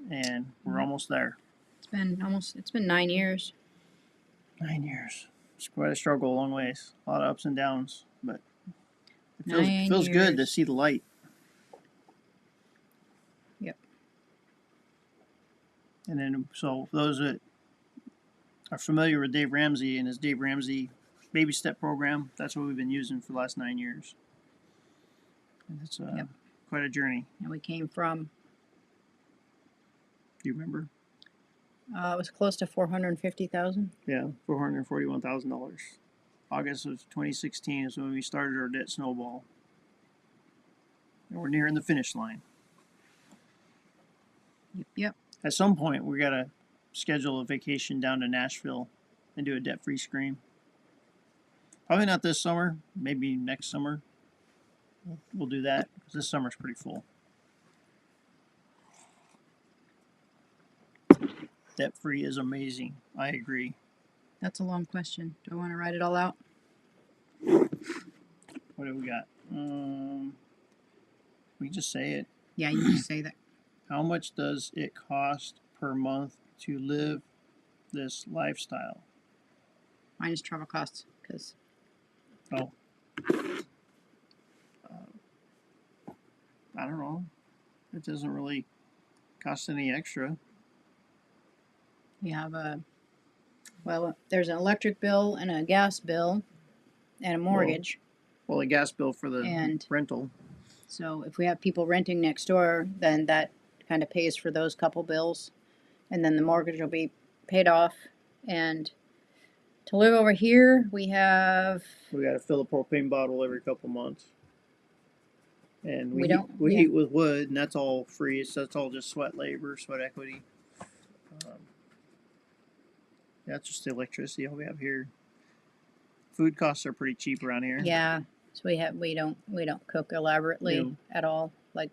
and we're almost there. It's been 9 years. 9 years. It's quite a struggle, a long ways. A lot of ups and downs, but it Nine feels good to years. see the light. Yep. And then, so those that are familiar with Dave Ramsey and his Dave Ramsey baby step program, that's what we've been using for the last 9 years. And it's Yep. quite a journey. And we came from, Do you remember? it was close to 450,000. Yeah, $441,000. August of 2016 is when we started our debt snowball. And we're nearing the finish line. Yep. At some point, we got to schedule a vacation down to Nashville and do a debt-free scream. Probably not this summer. Maybe next summer. We'll do that because this summer's pretty full. Debt-free is amazing. I agree. That's a long question. Do I want to write it all out? What do we got? We can just say it. Yeah, you can just say that. How much does it cost per month to live this lifestyle? Minus travel costs, because Oh. I don't know. It doesn't really cost any extra. you have there's an electric bill and a gas bill and a mortgage. Well, a gas bill for the And- rental. So if we have people renting next door, then that kind of pays for those couple bills. And then the mortgage will be paid off. And to live over here, we have, We got to fill a propane bottle every couple months. And We heat, don't- we yeah. heat with wood, and that's all free. So that's all just sweat labor, sweat equity. That's just the electricity all we have here. Food costs are pretty cheap around here. yeah. So we don't cook elaborately Yeah. at all. Like,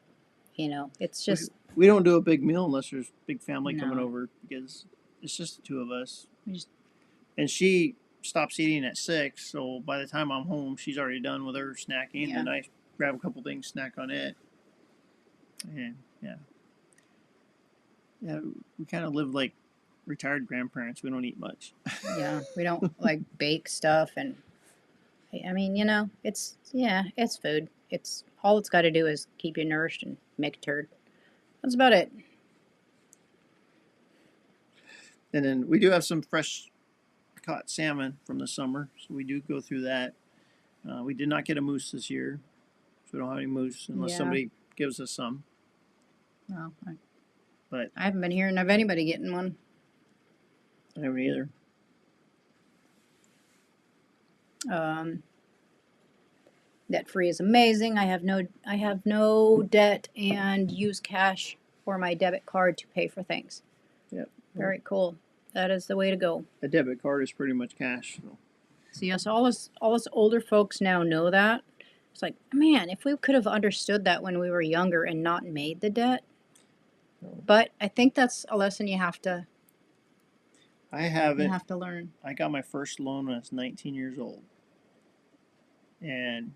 it's just, We don't do a big meal unless there's big family coming No. over because it's just the two of us. we just And she stops eating at 6, so by the time I'm home, she's already done with her snacking, Yeah. and I grab a couple things, snack on it. And yeah, we kind of live like retired grandparents. We don't eat much. yeah, we don't like bake stuff. And I mean, it's food. It's all it's got to do is keep you nourished and make a turd. That's about it. And then we do have some fresh caught salmon from the summer, so we do go through that. We did not get a moose this year, so we don't have any moose unless Yeah. somebody gives us some. Well, But I haven't been hearing of anybody getting one. I haven't either. Debt free is amazing. I have no debt and use cash or my debit card to pay for things. Yep. Very cool. That is the way to go. A debit card is pretty much cash. So. See, us all us older folks now know that. It's like, man, if we could have understood that when we were younger and not made the debt. But I think that's a lesson you have to learn. I got my first loan when I was 19 years old. And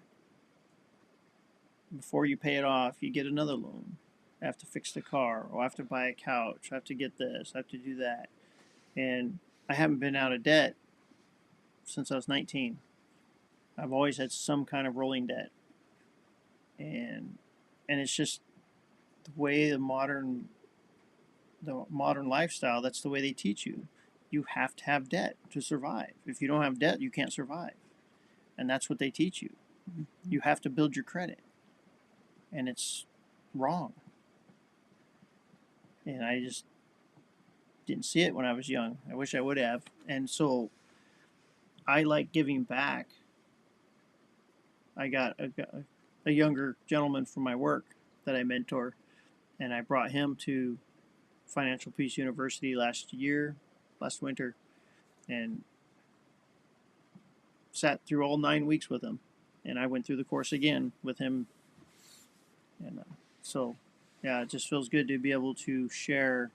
before you pay it off, you get another loan. I have to fix the car, or I have to buy a couch, I have to get this, I have to do that. And I haven't been out of debt since I was 19. I've always had some kind of rolling debt. And it's just the way the modern lifestyle, that's the way they teach you. You have to have debt to survive. If you don't have debt, you can't survive. And that's what they teach you. You have to build your credit. And it's wrong. And I just didn't see it when I was young. I wish I would have. And so I like giving back. I got a younger gentleman from my work that I mentor, and I brought him to Financial Peace University last winter, and sat through all 9 weeks with him. And I went through the course again with him. And so, yeah, it just feels good to be able to share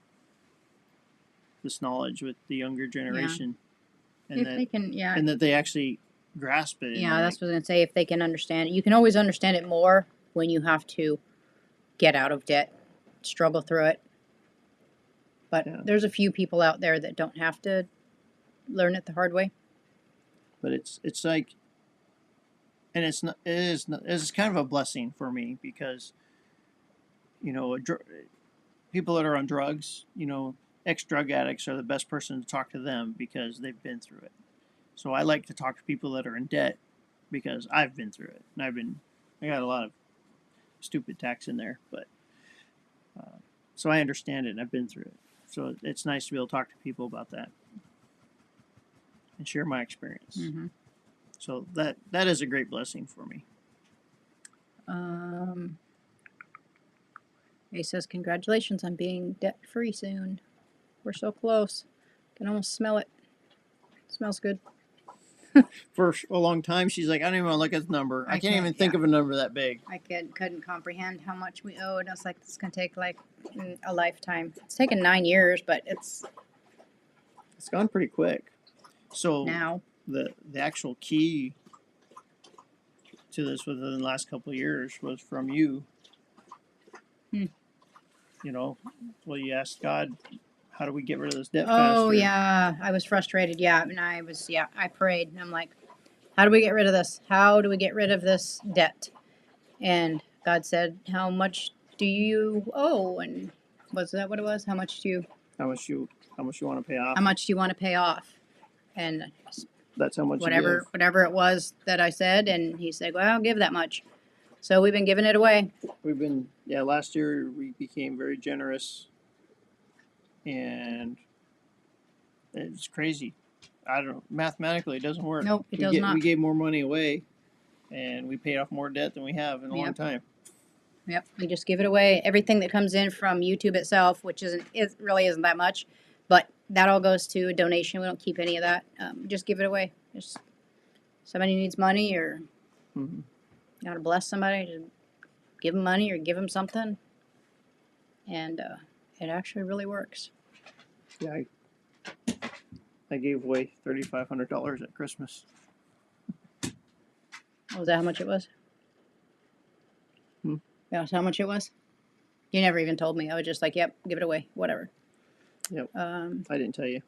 this knowledge with the younger generation. And If they can, yeah. and that they actually grasp it. Yeah, that's what I was going to say. If they can understand it, you can always understand it more when you have to get out of debt, struggle through it. But Yeah. there's a few people out there that don't have to learn it the hard way. But it's like, and it's kind of a blessing for me because, you know, people that are on drugs, you know, ex-drug addicts are the best person to talk to them because they've been through it. So I like to talk to people that are in debt because I've been through it, and I got a lot of stupid tax in there, but so I understand it and I've been through it. So it's nice to be able to talk to people about that and share my experience. Mm-hmm. So that is a great blessing for me. He says, congratulations on being debt free soon. We're so close. Can almost smell it. Smells good. For a long time, she's like, I don't even want to look at the number. I can't even think of a number that big. I couldn't comprehend how much we owed. I was like, this is going to take like a lifetime. It's taken 9 years, but it's gone pretty quick. So now the actual key to this within the last couple of years was from you. You know, well, you asked God, how do we get rid of this debt faster? Oh, yeah. I was frustrated. Yeah. And I prayed. And I'm like, how do we get rid of this? How do we get rid of this debt? And God said, how much do you owe? And was that what it was? How much you want to pay off? How much do you want to pay off? And that's how much whatever it was that I said. And he said, well, I'll give that much. So we've been giving it away. Last year we became very generous, and it's crazy. I don't know, mathematically it doesn't work. Nope, it does not. We gave more money away, and we paid off more debt than we have in a long time. Yep, we just give it away. Everything that comes in from YouTube itself, which really isn't that much, but that all goes to a donation. We don't keep any of that. Just give it away. Just somebody needs money or you want to bless somebody, just give them money or give them something, and it actually really works. Yeah, I gave away $3,500 at Christmas. Was that how much it was? That's how much it was? You never even told me. I was just like, yep, give it away, whatever. Yep. I didn't tell you.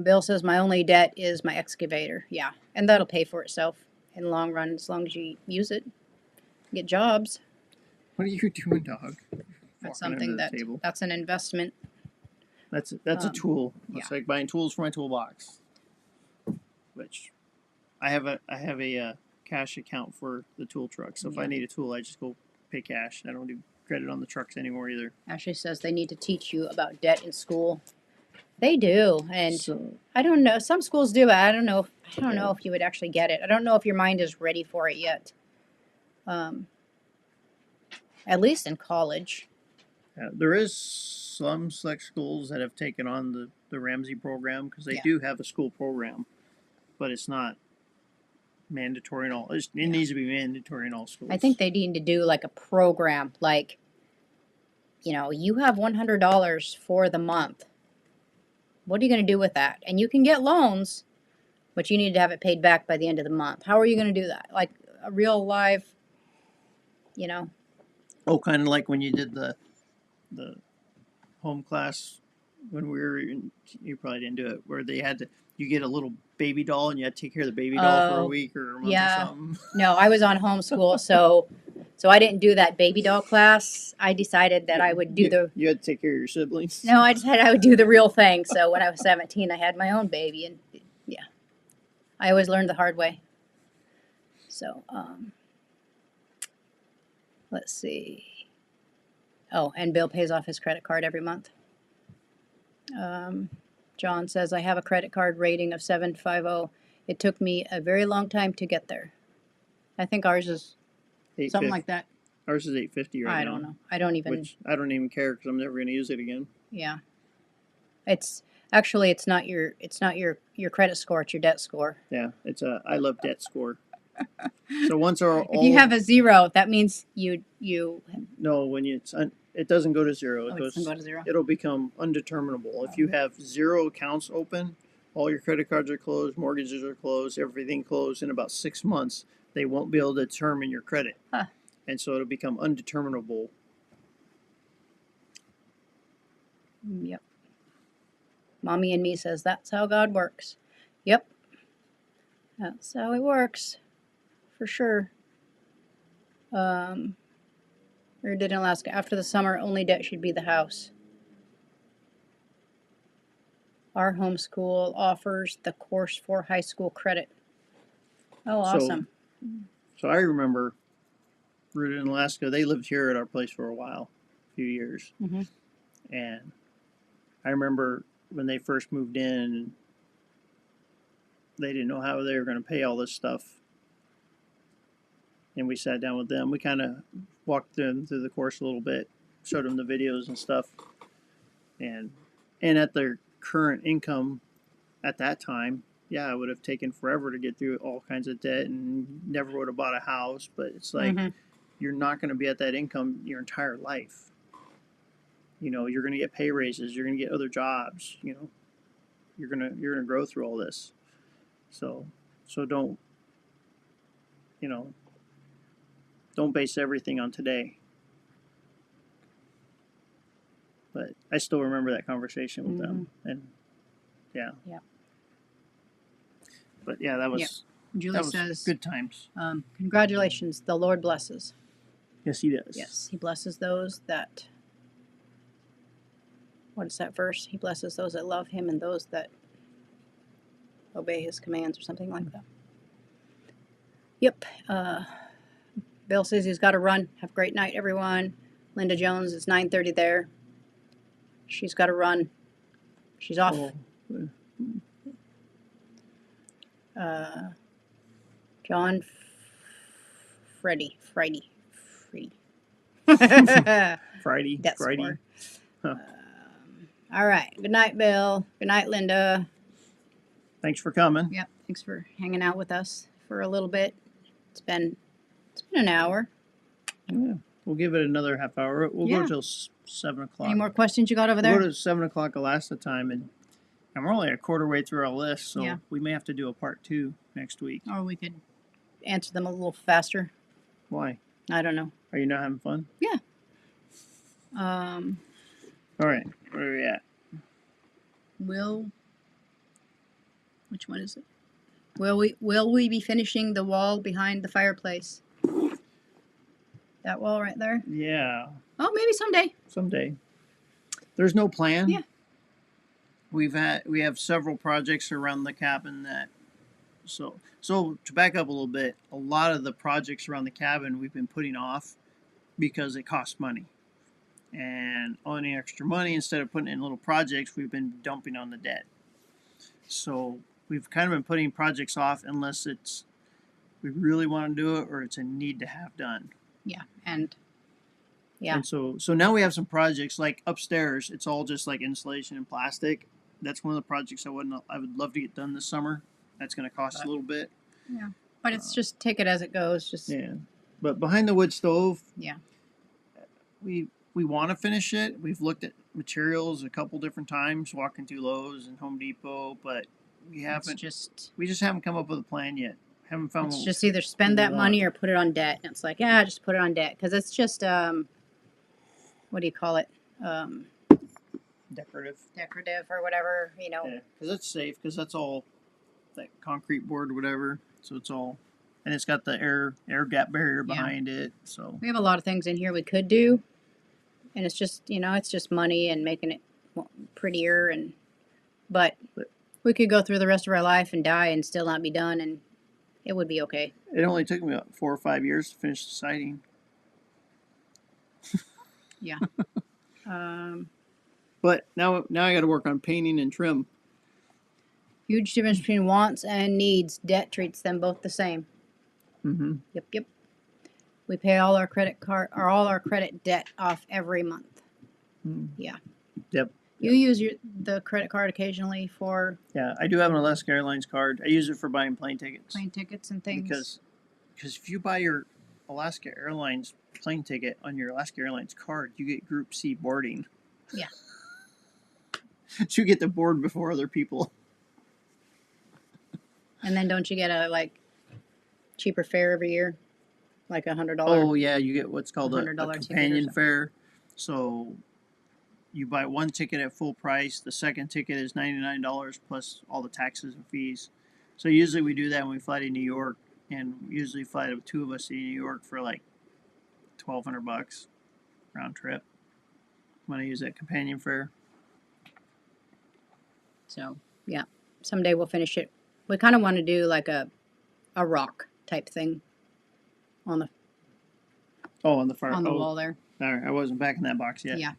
Bill says my only debt is my excavator. Yeah, and that'll pay for itself in the long run as long as you use it. Get jobs. What are you doing, dog? That's something that's an investment. That's a tool. It's like buying tools for my toolbox. Which I have a cash account for the tool truck. So if I need a tool, I just go pay cash. I don't do credit on the trucks anymore either. Ashley says they need to teach you about debt in school. They do, and I don't know. Some schools do, but I don't know. I don't know if you would actually get it. I don't know if your mind is ready for it yet. At least in college. There is some select schools that have taken on the Ramsey program because they do have a school program, but it's not mandatory in all. It needs to be mandatory in all schools. I think they need to do like a program, like, you have $100 for the month. What are you going to do with that? And you can get loans, but you need to have it paid back by the end of the month. How are you going to do that? Like a real live, Oh, kind of like when you did the home class when you probably didn't do it, where you get a little baby doll and you had to take care of the baby doll for a week or a month or something. No, I was on homeschool, so I didn't do that baby doll class. I decided that I would do You had to take care of your siblings? No, I decided I would do the real thing. So when I was 17, I had my own baby, and I always learned the hard way. So, let's see. Oh, and Bill pays off his credit card every month. John says, I have a credit card rating of 750. It took me a very long time to get there. I think ours is something like that. Ours is 850 right now. I don't know. I don't even care because I'm never going to use it again. Yeah. It's not your credit score, it's your debt score. Yeah, it's I love debt score. So once if you have a 0, that means you No, when it doesn't go to 0. It doesn't go to 0. It'll become undeterminable. If you have 0 accounts open, all your credit cards are closed, mortgages are closed, everything closed in about 6 months, they won't be able to determine your credit. And so it'll become undeterminable Yep. Mommy and me says that's how God works. Yep. That's how it works. For sure. Or did in Alaska. After the summer, only debt should be the house. Our homeschool offers the course for high school credit. Oh, awesome. So I remember rooted in Alaska. They lived here at our place for a while, a few years. Mm-hmm. And I remember when they first moved in, they didn't know how they were going to pay all this stuff. And we sat down with them. We kind of walked them through the course a little bit, showed them the videos and stuff. And at their current income at that time, yeah, it would have taken forever to get through all kinds of debt and never would have bought a house. But it's like, you're not going to be at that income your entire life. You know, you're going to get pay raises. You're going to get other jobs. You know, you're gonna grow through all this. So don't, you know, don't base everything on today. But I still remember that conversation with them, and yeah. But yeah, that was Julie says good times. Congratulations, the Lord blesses. Yes, he does. Yes, he blesses those that. What is that verse? He blesses those that love him and those that obey his commands, or something like that. Yep. Bill says he's got to run. Have a great night, everyone. Linda Jones, it's 9:30 there. She's got to run. She's off. John Friday. Friday. That's Friday. Huh. All right. Good night, Bill. Good night, Linda. Thanks for coming. Yep. Thanks for hanging out with us for a little bit. It's been an hour. Yeah. We'll give it another half hour. We'll go till 7 o'clock. Any more questions you got over there? We'll go to 7 o'clock Alaska time, and we're only a quarter way through our list, so we may have to do a part 2 next week. Or we could answer them a little faster. Why? I don't know. Are you not having fun? Yeah. All right. Where are we at? Which one is it? Will we be finishing the wall behind the fireplace? That wall right there? Yeah. Oh, maybe someday. Someday. There's no plan. Yeah. We have several projects around the cabin that so to back up a little bit, a lot of the projects around the cabin we've been putting off because it costs money. And all any extra money, instead of putting it in little projects, we've been dumping on the debt. So we've kind of been putting projects off unless we really want to do it or it's a need to have done. Yeah, and so now we have some projects like upstairs. It's all just like insulation and plastic. That's one of the projects I would love to get done this summer. That's going to cost a little bit. Yeah, but it's just take it as it goes. But behind the wood stove. Yeah. We want to finish it. We've looked at materials a couple different times, walking through Lowe's and Home Depot, but we just haven't come up with a plan yet. Haven't found. It's just either spend that money or put it on debt. And it's like, just put it on debt because it's just what do you call it? Decorative or whatever, you know. Yeah, because it's safe. Because that's all that concrete board, or whatever. So it's all, and it's got the air gap barrier behind it. So we have a lot of things in here we could do, and it's just it's just money and making it prettier but we could go through the rest of our life and die and still not be done, and it would be okay. It only took me about 4 or 5 years to finish the siding. Yeah. But now I got to work on painting and trim. Huge difference between wants and needs. Debt treats them both the same. Mm-hmm. Yep. We pay all our credit debt off every month. Mm. Yeah. Yep. You use the credit card occasionally for... Yeah, I do have an Alaska Airlines card. I use it for buying plane tickets. Plane tickets and things. Because if you buy your Alaska Airlines plane ticket on your Alaska Airlines card, you get Group C boarding. Yeah. So you get to board before other people. And then don't you get a cheaper fare every year? Like $100? Oh, yeah, you get what's called a $100 companion fare. So you buy one ticket at full price. The second ticket is $99 plus all the taxes and fees. So usually we do that when we fly to New York, and we usually fly to two of us to New York for like $1,200 round trip. When I use that companion fare. So yeah, someday we'll finish it. We kind of want to do like a rock type thing on the On the fire. on the wall there. All right, I wasn't back in that box yet. Yeah.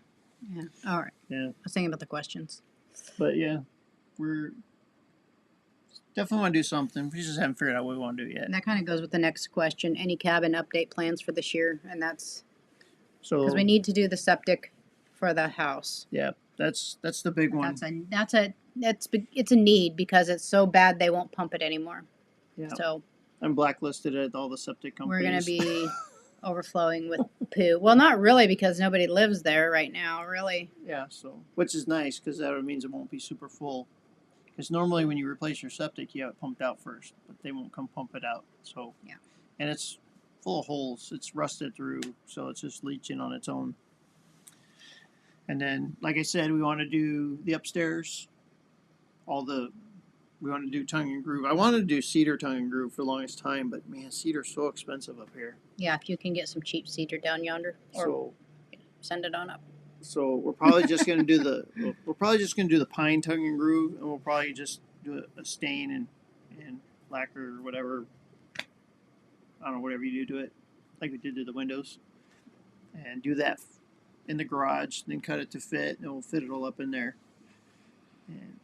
All right. Yeah. I was thinking about the questions. But yeah, we're definitely want to do something. We just haven't figured out what we want to do yet. And that kind of goes with the next question. Any cabin update plans for this year? And that's So because we need to do the septic for the house. yeah, that's the big one. It's a need because it's so bad they won't pump it anymore. Yeah. So I'm blacklisted at all the septic companies. we're gonna be overflowing with poo. Well, not really because nobody lives there right now. Really. Yeah. So which is nice because that means it won't be super full. Because normally when you replace your septic, you have it pumped out first, but they won't come pump it out. So yeah, and it's full of holes. It's rusted through, so it's just leaching on its own. And then, like I said, we want to do the upstairs. We want to do tongue and groove. I wanted to do cedar tongue and groove for the longest time, but man, cedar's so expensive up here. yeah. If you can get some cheap cedar down yonder, or So send it on up. So we're probably just gonna do the pine tongue and groove, and we'll probably just do a stain and lacquer or whatever. I don't know, whatever you do to it, like we did to the windows, and do that in the garage. Then cut it to fit, and we'll fit it all up in there.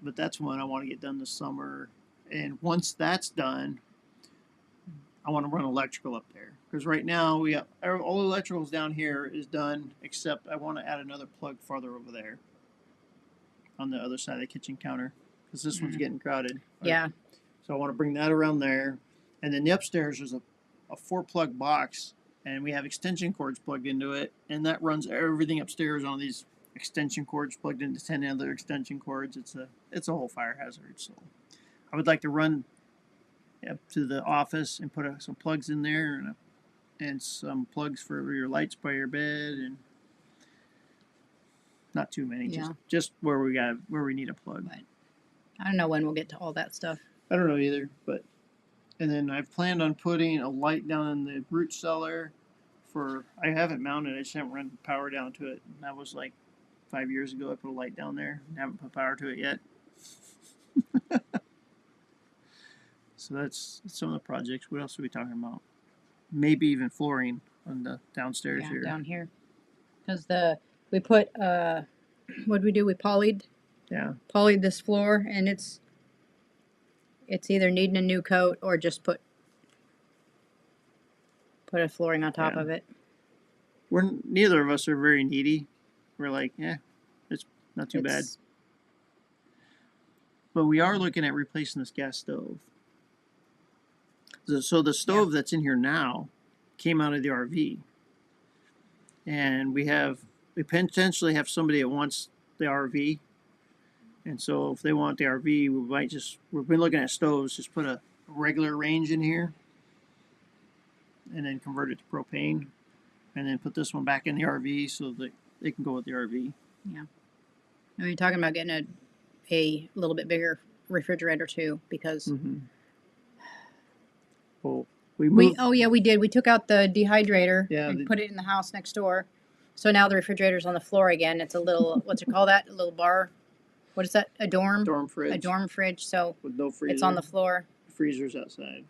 But that's one I want to get done this summer. And once that's done, I want to run electrical up there. Because right now we have all the electricals down here is done, except I want to add another plug farther over there on the other side of the kitchen counter. Because this one's getting crowded. Right? Yeah. So I want to bring that around there. And then the upstairs is a 4-plug box. And we have extension cords plugged into it. And that runs everything upstairs on these extension cords plugged into 10 other extension cords. It's a whole fire hazard. So I would like to run up to the office and put some plugs in there and some plugs for your lights by your bed, and not too many, just where we need a plug. But I don't know when we'll get to all that stuff. I don't know either, but and then I've planned on putting a light down in the root cellar. I have it mounted. I just haven't run power down to it. And that was like 5 years ago. I put a light down there. And haven't put power to it yet. So that's some of the projects. What else are we talking about? Maybe even flooring on the downstairs here. Down here. Because we put, what did we do? We polyed this floor, and it's either needing a new coat or just put a flooring on top of it. Neither of us are very needy. We're like, it's not too bad. But we are looking at replacing this gas stove. So the stove that's in here now came out of the RV. And we potentially have somebody that wants the RV. And so if they want the RV, we've been looking at stoves, just put a regular range in here and then convert it to propane, and then put this one back in the RV so that they can go with the RV. Yeah. And we're talking about getting a little bit bigger refrigerator too, because Well, we did. We took out the dehydrator and the, put it in the house next door. So now the refrigerator's on the floor again. It's a little, what's it call that? A little bar. What is that? A dorm? Dorm fridge. A dorm fridge. So with no freezer. It's on the floor. The freezer's outside.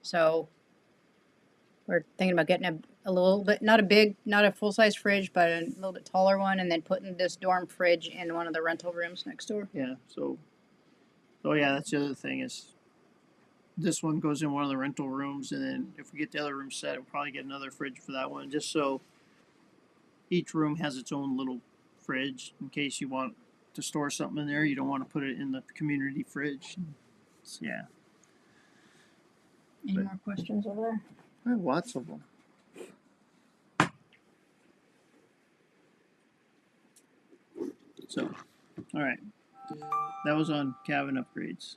So we're thinking about getting a little bit, not a full-size fridge, but a little bit taller one, and then putting this dorm fridge in one of the rental rooms next door. Yeah. So that's the other thing is this one goes in one of the rental rooms, and then if we get the other room set, we'll probably get another fridge for that one, just so each room has its own little fridge in case you want to store something in there. You don't want to put it in the community fridge. So, yeah. Any more questions over there? I have lots of them. So, all right. That was on cabin upgrades.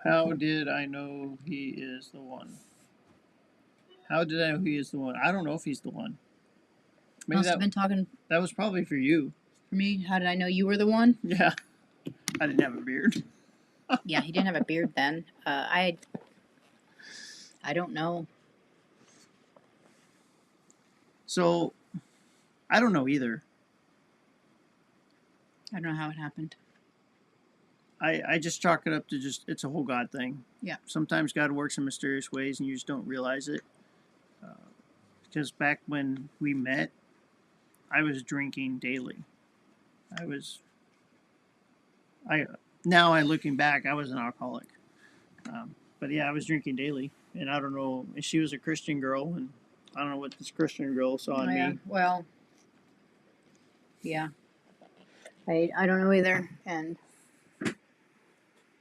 How did I know he is the one? How did I know he is the one? I don't know if he's the one. Maybe Must have been talking that was probably for you. for me. How did I know you were the one? Yeah. I didn't have a beard. Yeah, he didn't have a beard then. I don't know. So, I don't know either. I don't know how it happened. I just chalk it up to just, it's a whole God thing. Yeah. Sometimes God works in mysterious ways and you just don't realize it. Because back when we met, I was drinking daily. Now looking back, I was an alcoholic. But yeah, I was drinking daily. And I don't know, she was a Christian girl, and I don't know what this Christian girl saw in Yeah. me. Well, yeah. I don't know either. And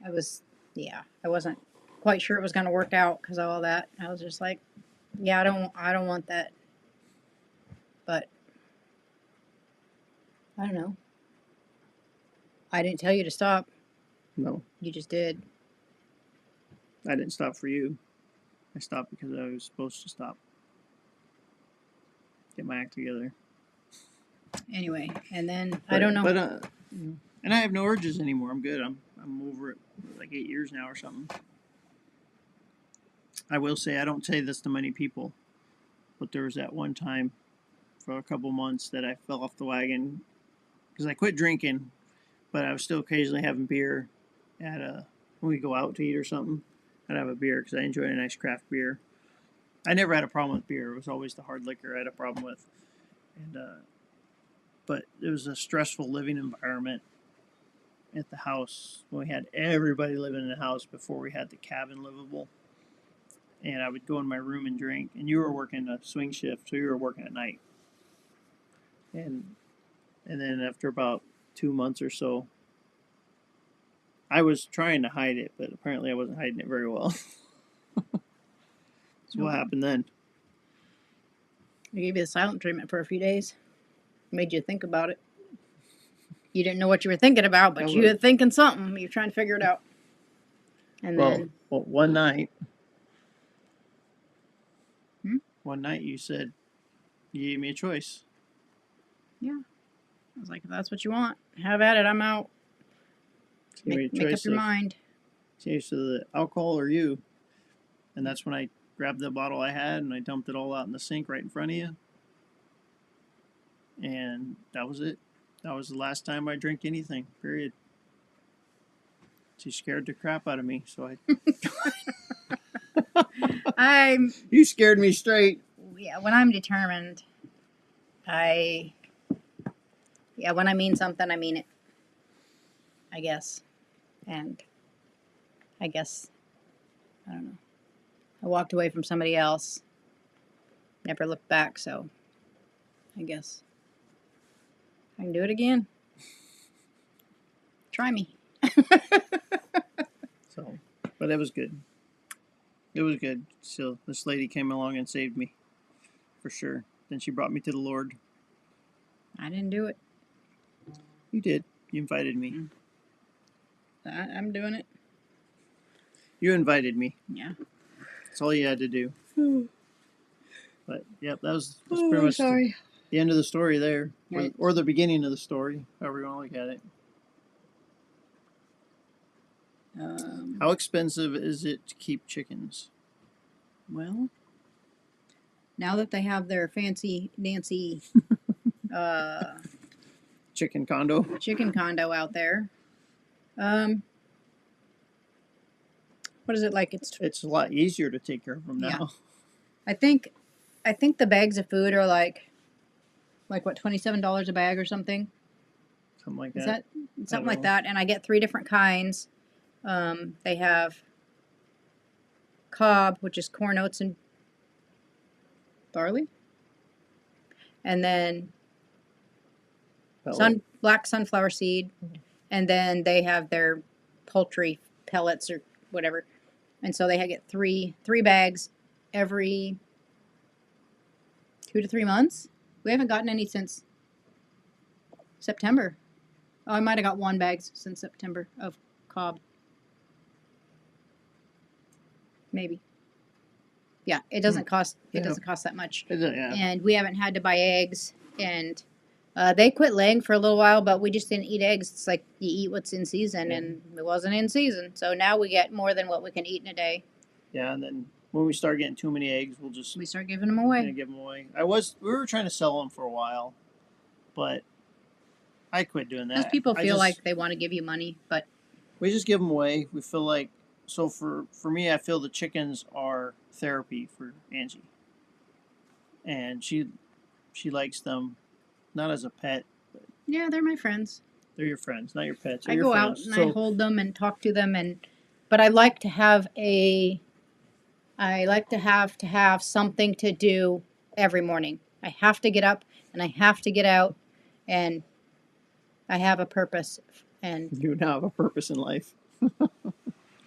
I wasn't quite sure it was going to work out because of all that. I was just like, yeah, I don't want that. But I don't know. I didn't tell you to stop. No, You just did. I didn't stop for you. I stopped because I was supposed to stop. Get my act together. Anyway, and then I don't know. But and I have no urges anymore. I'm good. I'm over it. Like 8 years now or something. I will say I don't say this to many people, but there was that one time for a couple months that I fell off the wagon because I quit drinking, but I was still occasionally having beer at when we go out to eat or something. I'd have a beer because I enjoy a nice craft beer. I never had a problem with beer. It was always the hard liquor I had a problem with. And but it was a stressful living environment at the house when we had everybody living in the house before we had the cabin livable. And I would go in my room and drink. And you were working a swing shift, so you were working at night. And then after about 2 months or so, I was trying to hide it, but apparently I wasn't hiding it very well. So what happened then? I gave you the silent treatment for a few days. Made you think about it. You didn't know what you were thinking about, but you were thinking something. You're trying to figure it out. And then one night, Hmm? one night you said you gave me a choice. Yeah, I was like, if that's what you want, have at it. I'm out. Make up your mind. Change to the alcohol or you. And that's when I grabbed the bottle I had and I dumped it all out in the sink right in front of you. And that was it. That was the last time I drank anything, period. She scared the crap out of me, so You scared me straight. Yeah, when I'm determined, when I mean something, I mean it. I guess. And I guess, I don't know. I walked away from somebody else. Never looked back, so I guess I can do it again. Try me. So, but it was good. It was good. So this lady came along and saved me, for sure. Then she brought me to the Lord. I didn't do it. You did. You invited me. I'm doing it. You invited me. Yeah. That's all you had to do. But yep, that's pretty much the end of the story there, Right. or the beginning of the story, however you want to look at it. How expensive is it to keep chickens? Well, now that they have their fancy Nancy Chicken condo? chicken condo out there, what is it like? It's a lot easier to take care of them now. Yeah. I think the bags of food are like what, $27 a bag or something. Something like Is that. that something like that? And I get 3 different kinds. They have cob, which is corn, oats, and barley, and then black sunflower seed, and then they have their poultry pellets or whatever. And so they get three bags every 2 to 3 months. We haven't gotten any since September. Oh, I might have got 1 bag since September of cob. maybe. Yeah, it doesn't cost. It Yeah. doesn't cost that much, Yeah. and we haven't had to buy eggs. And they quit laying for a little while, but we just didn't eat eggs. It's like you eat what's in season, Yeah. and it wasn't in season. So now we get more than what we can eat in a day. Yeah, and then when we start getting too many eggs, we'll just We start giving them away. give them away. We were trying to sell them for a while, but I quit doing Because that. people feel like they want to give you money, but We just give them away. We feel like for me, I feel the chickens are therapy for Angie, and she likes them, not as a pet. yeah, they're my friends. They're your friends, not your pets. They're I your go out friends. and I hold them and talk to them, but I like to have something to do every morning. I have to get up and I have to get out, and I have a purpose. And You now have a purpose in life.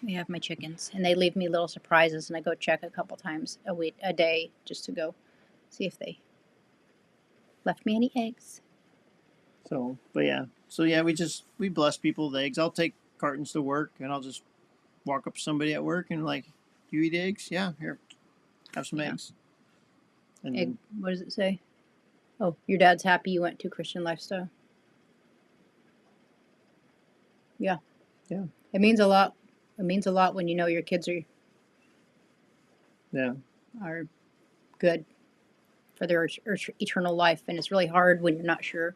I have my chickens, and they leave me little surprises, and I go check a couple times a day, just to go see if they left me any eggs. So, but yeah, we bless people with eggs. I'll take cartons to work, and I'll just walk up to somebody at work and like, "Do you eat eggs? Yeah, here, have some Yeah. eggs." And Egg. What does it say? Oh, your dad's happy you went to Christian lifestyle. Yeah. Yeah. It means a lot. It means a lot when you know your kids are good for their eternal life, and it's really hard when you're not sure.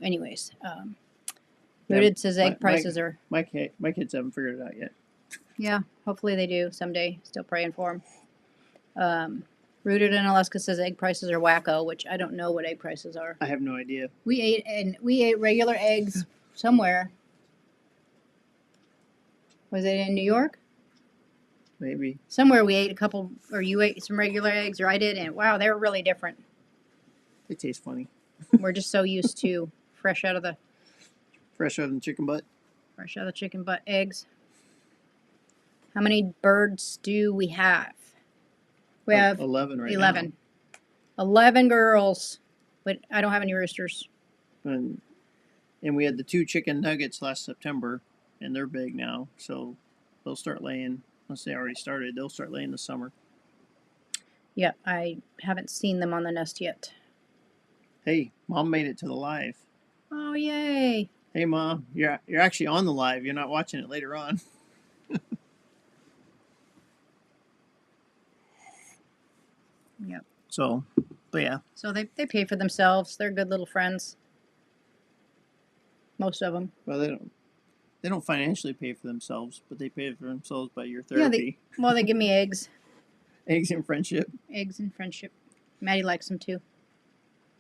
Anyways, Rooted says egg prices are. my kids haven't figured it out yet. Yeah, hopefully they do someday. Still praying for them. Rooted in Alaska says egg prices are wacko, which I don't know what egg prices are. I have no idea. We ate regular eggs somewhere. Was it in New York? Maybe Somewhere we ate a couple, or you ate some regular eggs, or I did, and wow, they were really different. they taste funny. We're just so used to fresh out of the Fresher than chicken butt. chicken butt eggs. How many birds do we have? We have 11 right 11. 11 girls, but I don't have any roosters. now. And we had the 2 chicken nuggets last September, and they're big now, so they'll start laying. Unless they already started, they'll start laying this summer. Yeah, I haven't seen them on the nest yet. Hey, Mom made it to the live. Oh, yay. Hey, Mom, you're actually on the live. You're not watching it later on. Yep. So, but yeah. So they pay for themselves. They're good little friends. Most of them. Well, they don't financially pay for themselves, but they pay for themselves by your Yeah, therapy. Well, they give me eggs. Eggs and friendship. Eggs and friendship. Maddie likes them too.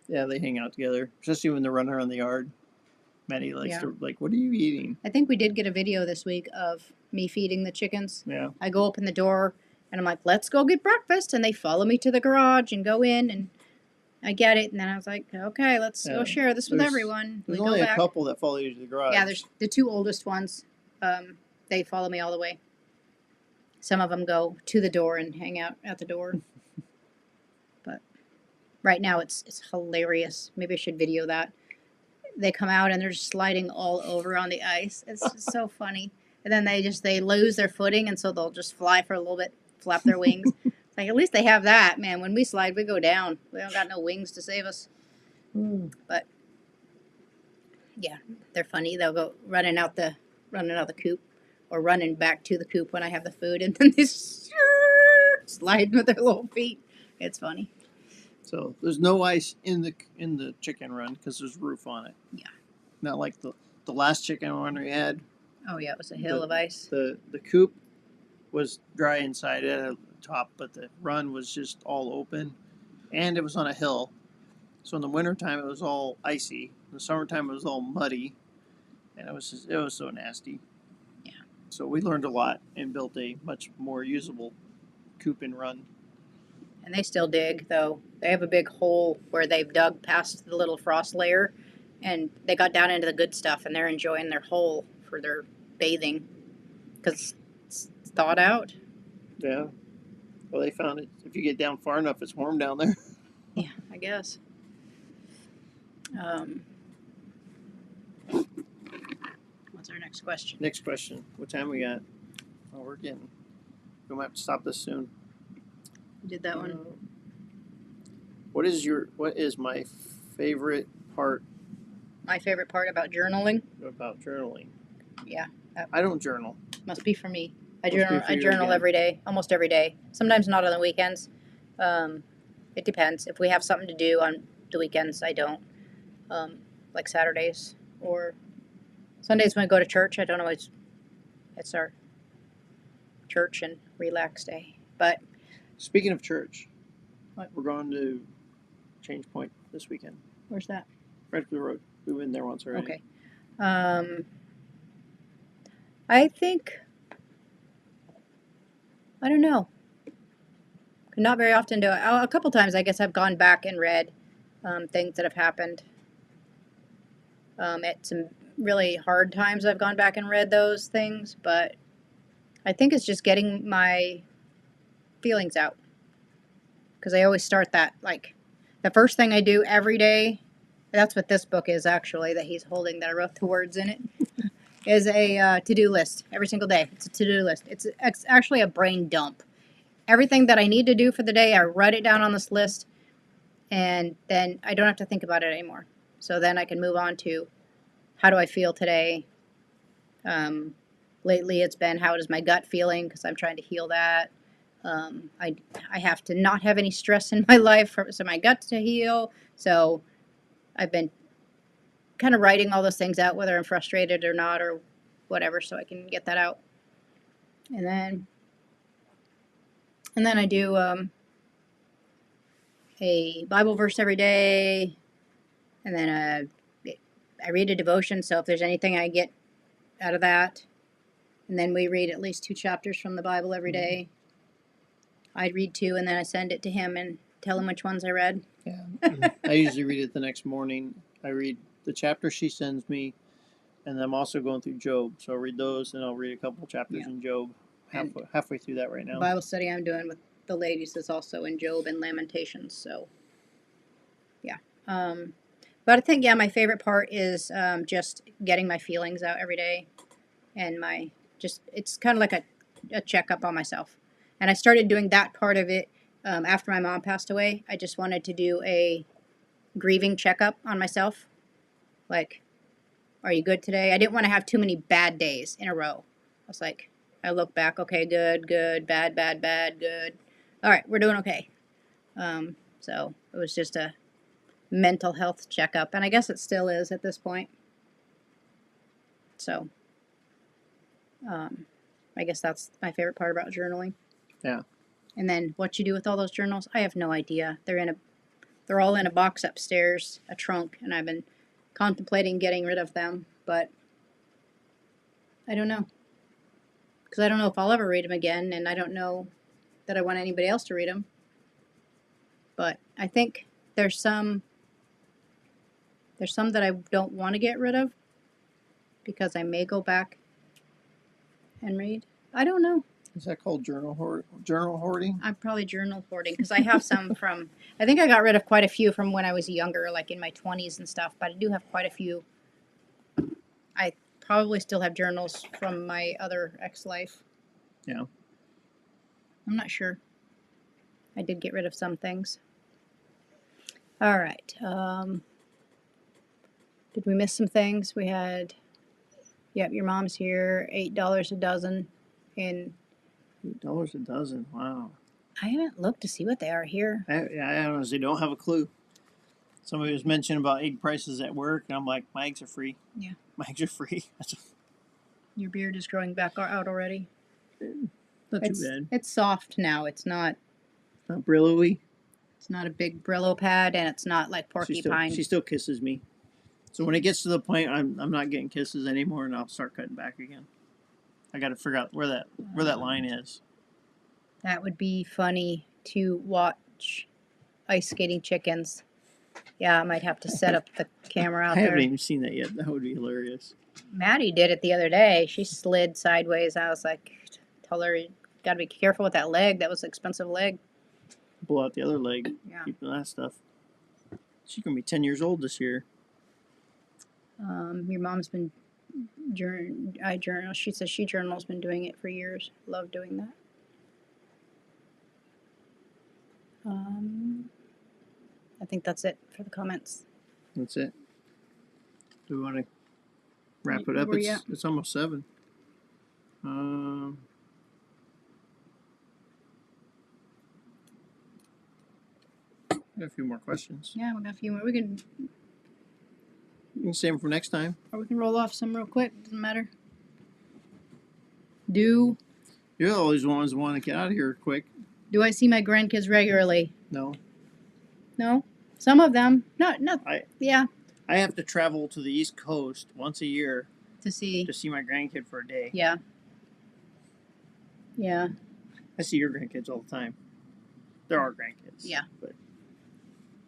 Yeah, they hang out together, especially when they're running around the yard. Maddie likes to, like, what are you eating? I think we did get a video this week of me feeding the chickens. Yeah. I go open the door and I'm like, let's go get breakfast. And they follow me to the garage and go in, and I get it. And then I was like, okay, let's go share this with everyone. There's We only go a back. couple that follow you to the garage. Yeah, there's the 2 oldest ones. They follow me all the way. Some of them go to the door and hang out at the door. But right now it's hilarious. Maybe I should video that. They come out and they're just sliding all over on the ice. It's just so funny. And then they lose their footing, and so they'll just fly for a little bit, flap their wings. It's like, at least they have that, man. When we slide, we go down. We don't got no wings to save us. But yeah, they're funny. They'll go running out the coop, or running back to the coop when I have the food, and then they slide with their little feet. It's funny. So there's no ice in the chicken run because there's roof on it. Yeah. Not like the last chicken run we had. Oh yeah, it was a hill of ice. The coop was dry inside at the top, but the run was just all open, and it was on a hill. So in the wintertime it was all icy. In the summertime it was all muddy, and it was so nasty. Yeah. So we learned a lot and built a much more usable coop and run. And they still dig, though. They have a big hole where they've dug past the little frost layer, and they got down into the good stuff, and they're enjoying their hole for their bathing because it's thawed out. Yeah. Well, they found it. If you get down far enough, it's warm down there. Yeah, I guess. What's our next question? Next question. What time we got? Oh, we might have to stop this soon. You did that one. What is my favorite part My favorite part about journaling. about journaling? Yeah. I don't journal. Must be for me. I Must be journal. for I you journal again. every day, almost every day. Sometimes not on the weekends. It depends. If we have something to do on the weekends, I don't. Like Saturdays or Sundays when I go to church. I don't always. It's our church and relax day. But Speaking of church, What? we're going to Change Point this weekend. where's that? Right up the road. We've been there once already. Okay. I think. I don't know. Not very often do I. A couple times, I guess, I've gone back and read things that have happened. At some really hard times, I've gone back and read those things, but I think it's just getting my feelings out. Because I always start that, like, the first thing I do every day, that's what this book is actually, that he's holding, that I wrote the words in it, is a to-do list every single day. It's a to-do list. It's actually a brain dump. Everything that I need to do for the day, I write it down on this list, and then I don't have to think about it anymore. So then I can move on to how do I feel today. Lately, it's been how is my gut feeling because I'm trying to heal that. I have to not have any stress in my life for so my gut to heal. So I've been kind of writing all those things out, whether I'm frustrated or not or whatever, so I can get that out. And then I do a Bible verse every day, and then I read a devotion. So if there's anything I get out of that, and then we read at least 2 chapters from the Bible every day. I read 2, and then I send it to him and tell him which ones I read. Yeah. I usually read it the next morning. I read the chapter she sends me, and I'm also going through Job. So I'll read those, and I'll read a couple chapters in Job. Halfway through that right now. The Bible study I'm doing with the ladies is also in Job and Lamentations. So, yeah. But I think, my favorite part is just getting my feelings out every day. And it's kind of like a checkup on myself. And I started doing that part of it after my mom passed away. I just wanted to do a grieving checkup on myself. Like, are you good today? I didn't want to have too many bad days in a row. I was like, I look back, okay, good, bad, good. All right, we're doing okay. So it was just a mental health checkup, and I guess it still is at this point. So, I guess that's my favorite part about journaling. Yeah. And then what you do with all those journals, I have no idea. They're all in a box upstairs, a trunk, and I've been contemplating getting rid of them, but I don't know. Because I don't know if I'll ever read them again, and I don't know that I want anybody else to read them. But I think there's some that I don't want to get rid of because I may go back and read. I don't know. Is that called journal hoarding? I'm probably journal hoarding because I have some from. I think I got rid of quite a few from when I was younger, like in my 20s and stuff. But I do have quite a few. I probably still have journals from my other ex-life. Yeah. I'm not sure. I did get rid of some things. All right. Did we miss some things? We had. Yep, your mom's here. $8 a dozen. $8 a dozen. Wow. I haven't looked to see what they are here. I honestly don't have a clue. Somebody was mentioning about egg prices at work, and I'm like, my eggs are free. Yeah. My eggs are free. Your beard is growing back out already. Not too bad. It's soft now. It's not Brillo-y. It's not a big Brillo pad, and it's not like porcupine. She still kisses me. So when it gets to the point I'm not getting kisses anymore, and I'll start cutting back again. I got to figure out where that line is. That would be funny to watch ice skating chickens. Yeah, I might have to set up the camera out there. I haven't even seen that yet. That would be hilarious. Maddie did it the other day. She slid sideways. I was like, told her, you got to be careful with that leg. That was an expensive leg. Blow out the other leg. Yeah. Keep that stuff. She's going to be 10 years old this year. Your mom's been I journal. She says she journals, been doing it for years. Love doing that. I think that's it for the comments. That's it. Do we want to wrap it up? Where you at? It's almost 7. Got a few more questions. Yeah, we got a few more. We can You can save them for next time. or we can roll off some real quick. Doesn't matter. Do You're always the ones who want to get out of here quick. I see my grandkids regularly? No. No. Some of them. Not. Yeah. I have to travel to the East Coast once a year To see. to see my grandkid for a day. Yeah. Yeah. I see your grandkids all the time. They're our grandkids. Yeah.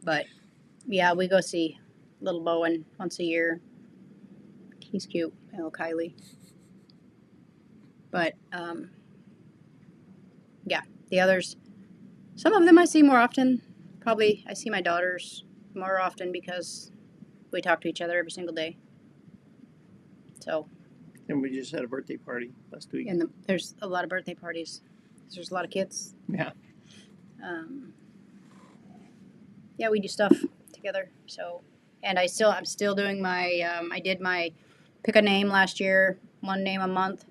But Yeah, we go see little Bowen once a year. He's cute. Little Kylie. But yeah, the others. Some of them I see more often. Probably I see my daughters more often because we talk to each other every single day. So. And we just had a birthday party last week. And there's a lot of birthday parties. There's a lot of kids. Yeah. Yeah, we do stuff together. So, and I'm still doing my. I did my pick a name last year, one name a month,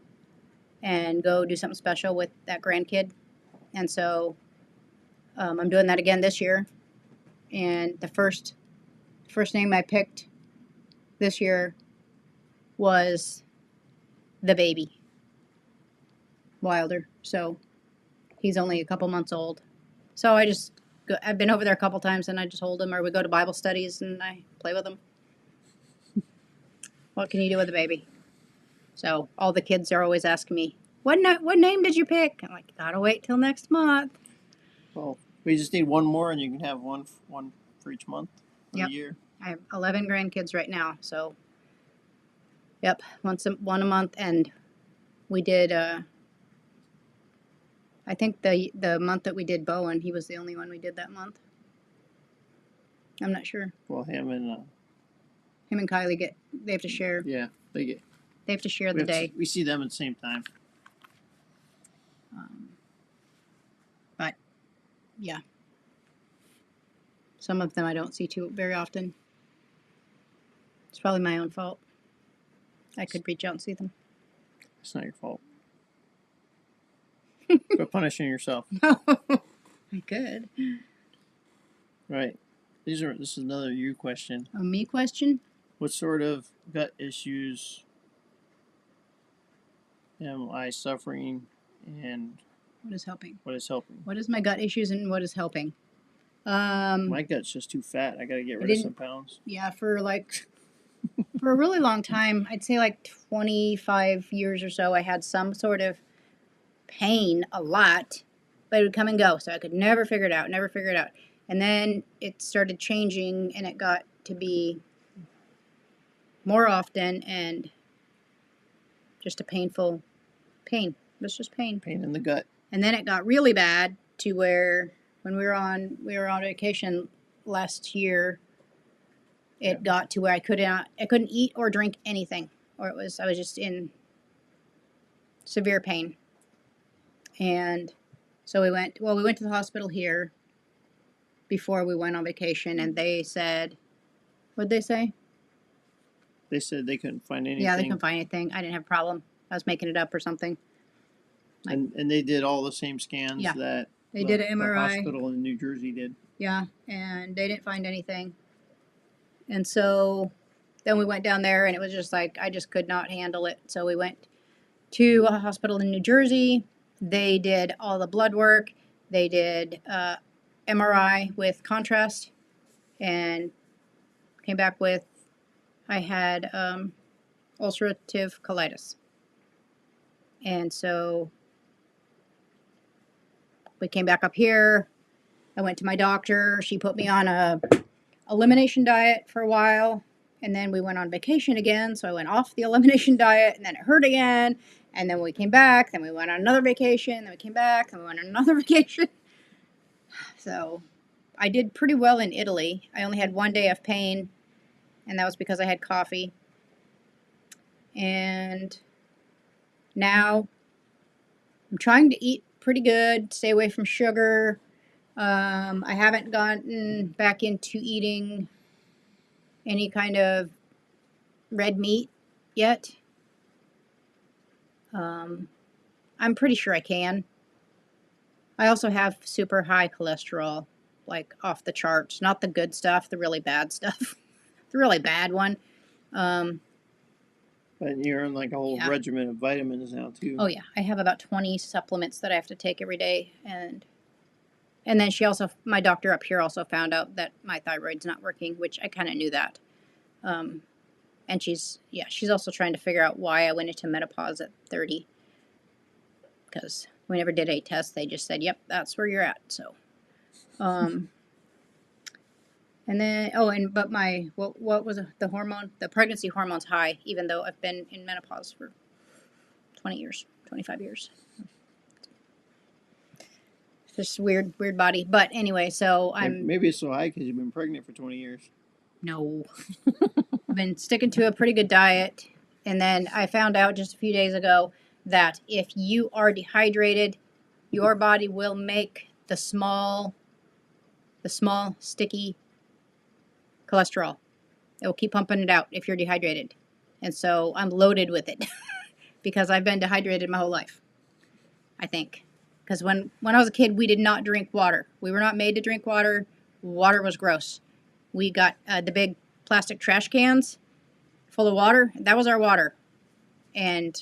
and go do something special with that grandkid. And so, I'm doing that again this year. And the first name I picked this year was the baby, Wilder. So he's only a couple months old. So I've been over there a couple times and I just hold him, or we go to Bible studies and I play with him. What can you do with a baby? So all the kids are always asking me, what name did you pick? I'm like, gotta wait till next month. Well, we just need one more, and you can have one for each month of Yep. the year. I have 11 grandkids right now, so yep, one a month, and we did. I think the month that we did Bowen, he was the only one we did that month. I'm not sure. Well, him and Kylie they have to share. yeah, they have to share the day. We see them at the same time. But yeah, some of them I don't see too very often. It's probably my own fault. I could reach out and see them. It's not your fault. Quit punishing yourself. I could. Right. This is another you question. A me question? What sort of gut issues am I suffering, and What is helping? what is helping? What is my gut issues and what is helping? My gut's just too fat. I got to get rid of some pounds. Yeah, for a really long time, I'd say like 25 years or so, I had some sort of pain a lot, but it would come and go, so I could never figure it out. And then it started changing, and it got to be more often and just a painful pain. It was just pain. Pain in the gut. And then it got really bad to where when we were on vacation last year, it got to where I couldn't eat or drink anything, or I was just in severe pain. And so we went to the hospital here before we went on vacation, and they said, what'd they say? They said they couldn't find anything. Yeah, they couldn't find anything. I didn't have a problem. I was making it up or something. And they did all the same scans that they did an MRI. The hospital in New Jersey did. Yeah, and they didn't find anything. And so then we went down there, and it was just like I just could not handle it. So we went to a hospital in New Jersey. They did all the blood work. They did MRI with contrast, and came back with I had ulcerative colitis. And so we came back up here. I went to my doctor. She put me on a elimination diet for a while, and then we went on vacation again, so I went off the elimination diet, and then it hurt again, and then we came back, then we went on another vacation, then we came back, then we went on another vacation. So I did pretty well in Italy. I only had one day of pain, and that was because I had coffee. And now I'm trying to eat pretty good, stay away from sugar. I haven't gotten back into eating any kind of red meat yet. I'm pretty sure I can. I also have super high cholesterol, like off the charts. Not the good stuff, the really bad stuff. The really bad one. Um, But you're on like a whole Yeah. regimen of vitamins now too. oh yeah, I have about 20 supplements that I have to take every day, and then my doctor up here also found out that my thyroid's not working, which I kind of knew that. Um, and she's also trying to figure out why I went into menopause at 30, because we never did a test. They just said, "Yep, that's where you're at." So, and then but my what was the hormone? The pregnancy hormone's high, even though I've been in menopause for 20 years, 25 years. Just weird body. But anyway, so Maybe it's so high because you've been pregnant for 20 years. no. I've been sticking to a pretty good diet, and then I found out just a few days ago that if you are dehydrated, your body will make the small sticky cholesterol. It will keep pumping it out if you're dehydrated. And so I'm loaded with it because I've been dehydrated my whole life, I think. Because when I was a kid, we did not drink water. We were not made to drink water. Water was gross. We got the big plastic trash cans full of water. That was our water. And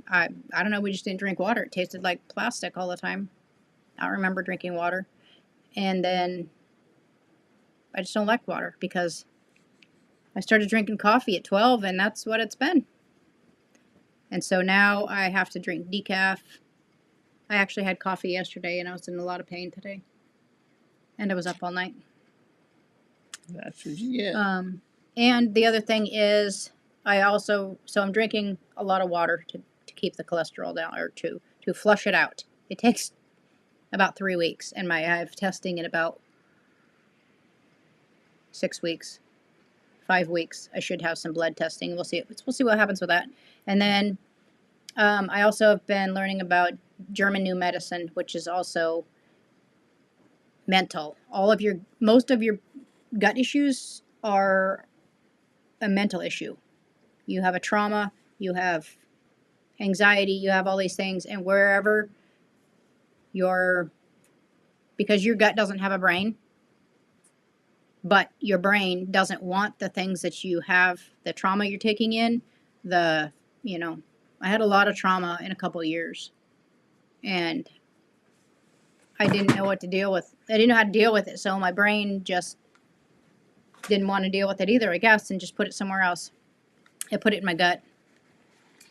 I don't know, we just didn't drink water. It tasted like plastic all the time. I don't remember drinking water. And then I just don't like water because I started drinking coffee at 12, and that's what it's been. And so now I have to drink decaf. I actually had coffee yesterday, and I was in a lot of pain today. And I was up all night. That's what you get. And the other thing is, I'm drinking a lot of water to keep the cholesterol down, or to flush it out. It takes about 3 weeks, and I have testing in about 6 weeks. 5 weeks. I should have some blood testing. We'll see what happens with that. And then I also have been learning about German New Medicine, which is also mental. Most of your gut issues are a mental issue. You have a trauma, you have anxiety, you have all these things, and because your gut doesn't have a brain, but your brain doesn't want the things that you have, the trauma you're taking in, I had a lot of trauma in a couple of years, and I didn't know what to deal with. I didn't know how to deal with it, so my brain just didn't want to deal with it either, I guess, and just put it somewhere else. It put it in my gut,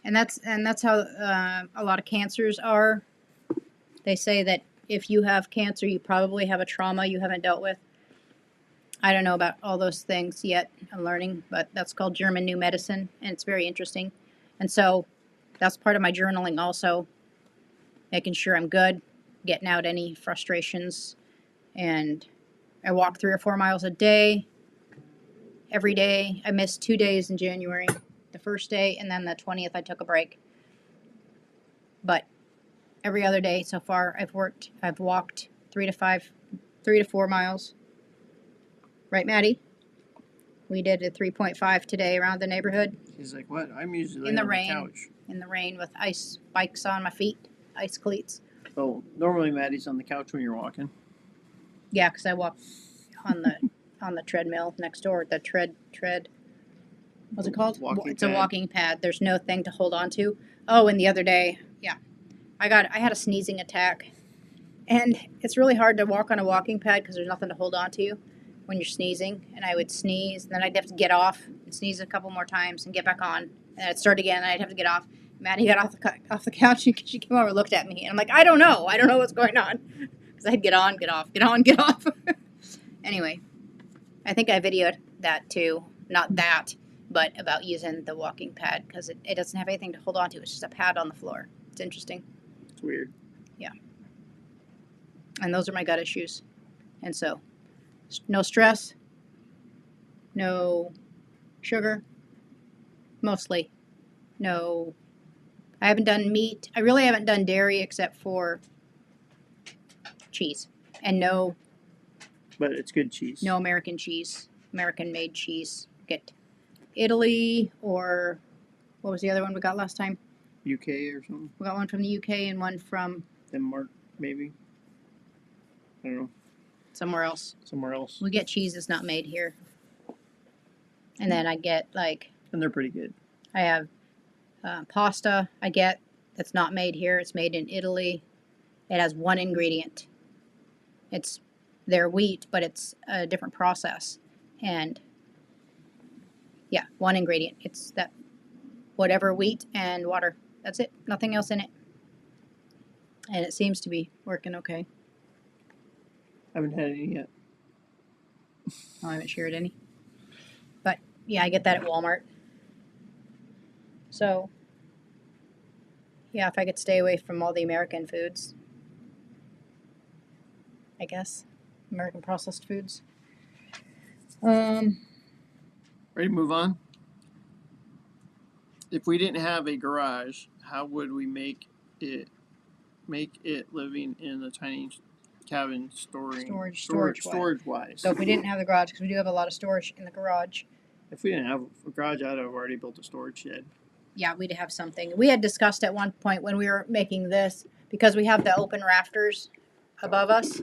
and that's how a lot of cancers are. They say that if you have cancer, you probably have a trauma you haven't dealt with. I don't know about all those things yet. I'm learning, but that's called German New Medicine, and it's very interesting. And so that's part of my journaling also, making sure I'm good, getting out any frustrations. And I walk 3 or 4 miles a day, every day. I missed 2 days in January, the first day, and then the 20th I took a break. But every other day so far I've walked 3 to 4 miles. Right, Maddie? We did a 3.5 today around the neighborhood. He's like, what? I'm usually In the on rain. the couch. In the rain with ice spikes on my feet, ice cleats. Oh, normally Maddie's on the couch when you're walking. Yeah, because I walk on the treadmill next door. The tread. What's it called? It's a walking pad. There's no thing to hold on to. Oh, and the other day, yeah, I had a sneezing attack, and it's really hard to walk on a walking pad because there's nothing to hold on to when you're sneezing. And I would sneeze, and then I'd have to get off and sneeze a couple more times and get back on, and I'd start again, and I'd have to get off. Maddie got off the couch, and she came over and looked at me, and I'm like, I don't know what's going on, because I'd get on, get off, get on, get off. Anyway, I think I videoed that too. Not that, but about using the walking pad, because it doesn't have anything to hold on to. It's just a pad on the floor. It's interesting. It's weird. Yeah. And those are my gut issues. And so, no stress, no sugar, mostly. No, I haven't done meat. I really haven't done dairy except for cheese, and But it's good cheese. no American cheese, American made cheese. Get Italy or what was the other one we got last time? UK or something. We got one from the UK and one from Denmark, maybe. I don't know. somewhere else. Somewhere else. We get cheese that's not made here. And then I get And they're pretty good. I have pasta I get that's not made here. It's made in Italy. It has one ingredient. It's their wheat, but it's a different process. And yeah, one ingredient. It's that whatever wheat and water. That's it. Nothing else in it. And it seems to be working okay. I haven't had any yet. I haven't shared any. But yeah, I get that at Walmart. So yeah, if I could stay away from all the American foods, I guess. American processed foods. Ready to move on? If we didn't have a garage, how would we make it living in a tiny cabin storage wise? So if we didn't have the garage, because we do have a lot of storage in the garage, If we didn't have a garage, I'd have already built a storage shed. yeah, we'd have something. We had discussed at one point when we were making this, because we have the open rafters above us.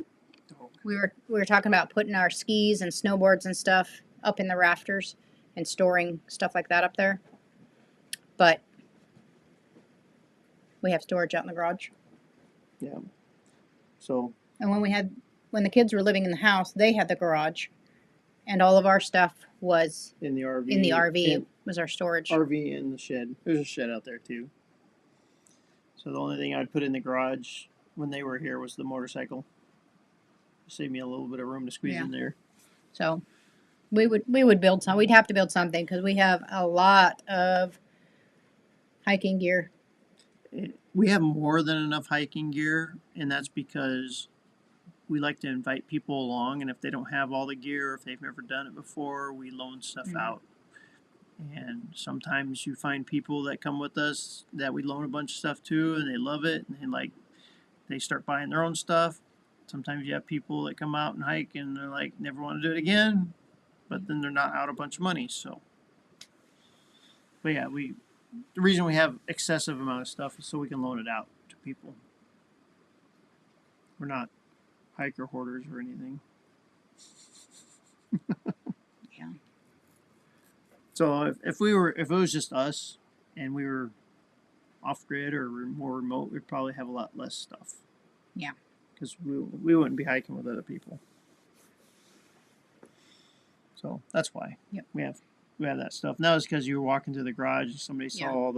We were talking about putting our skis and snowboards and stuff up in the rafters and storing stuff like that up there. But we have storage out in the garage. Yeah. So. And when the kids were living in the house, they had the garage, and all of our stuff was in the RV. In the RV was our storage. RV in the shed. There's a shed out there too. So the only thing I'd put in the garage when they were here was the motorcycle. Save me a little bit of room to squeeze in there. So we would build some. We'd have to build something because we have a lot of hiking gear. We have more than enough hiking gear, and that's because we like to invite people along, and if they don't have all the gear, if they've never done it before, we loan stuff out. And sometimes you find people that come with us that we loan a bunch of stuff to, and they love it, and they start buying their own stuff. Sometimes you have people that come out and hike, and they're like, never want to do it again, but then they're not out a bunch of money. So, but yeah, the reason we have excessive amount of stuff is so we can loan it out to people. We're not hiker hoarders or anything. Yeah. So if it was just us and we were off grid or more remote, we'd probably have a lot less stuff. Yeah. Because we wouldn't be hiking with other people. So that's why. Yep. We have that stuff. Now it's because you were walking to the garage and somebody saw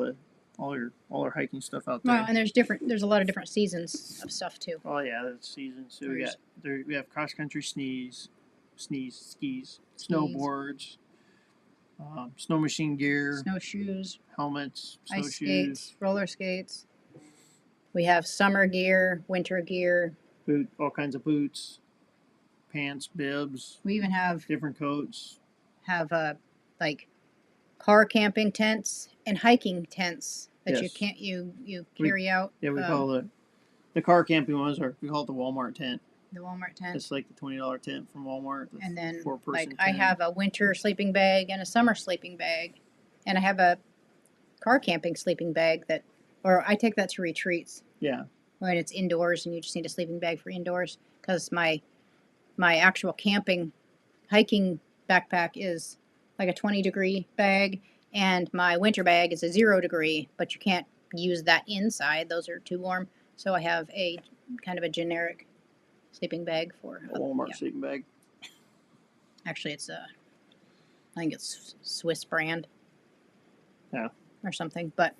all our hiking stuff out there. Well, and there's a lot of different seasons of stuff too. Oh yeah, that's seasons. So we have cross country skis, snowboards, snow machine gear, snowshoes, helmets, ice skates, roller skates. We have summer gear, winter gear, all kinds of boots, pants, bibs. We even have different coats. Have like car camping tents and hiking tents that you carry out. Yeah, we call the car camping ones, we call it the Walmart tent. The Walmart tent. It's like the $20 tent from Walmart. And then tent. I have a winter sleeping bag and a summer sleeping bag, and I have a car camping sleeping bag or I take that to retreats. Yeah. When it's indoors and you just need a sleeping bag for indoors, because my actual hiking backpack is like a 20-degree bag, and my winter bag is a 0-degree, but you can't use that inside. Those are too warm. So I have a kind of a generic sleeping bag for a Walmart sleeping bag. Actually, I think it's Swiss brand. Yeah. Or something, but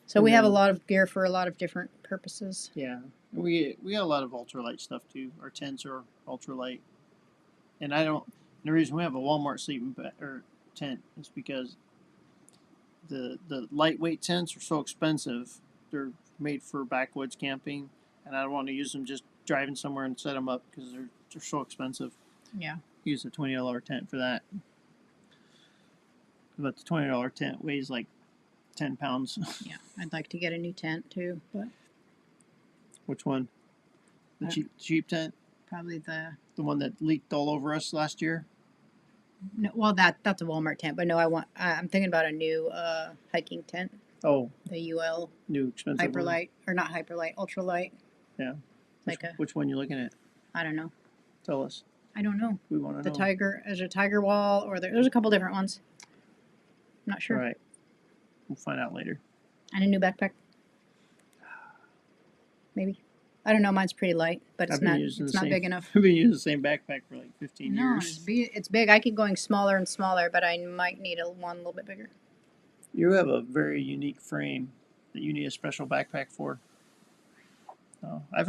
so we have a lot of gear for a lot of different purposes. Yeah, we got a lot of ultralight stuff too. Our tents are ultralight, and the reason we have a Walmart sleeping tent is because the lightweight tents are so expensive. They're made for backwoods camping, and I don't want to use them just driving somewhere and set them up because they're so expensive. Yeah. Use a $20 tent for that. But the $20 tent weighs like 10 pounds. Yeah, I'd like to get a new tent too, but Which one? The cheap tent? probably The one that leaked all over us last year? no. Well, that's a Walmart tent, but no, I'm thinking about a new hiking tent. Oh, The UL new expensive one? Hyperlight, or not Hyperlight, Ultralight. Yeah. Like Which one you looking at? I don't know. Tell us. I don't know. We want to The know. Tiger, there's a Tiger Wall, or there's a couple different ones. I'm not sure. All right. We'll find out later. And a new backpack. Maybe. I don't know. Mine's pretty light, but it's not big enough. I've been using the same backpack for like 15 years. It's big. I keep going smaller and smaller, but I might need one a little bit bigger. You have a very unique frame that you need a special backpack for. Oh, I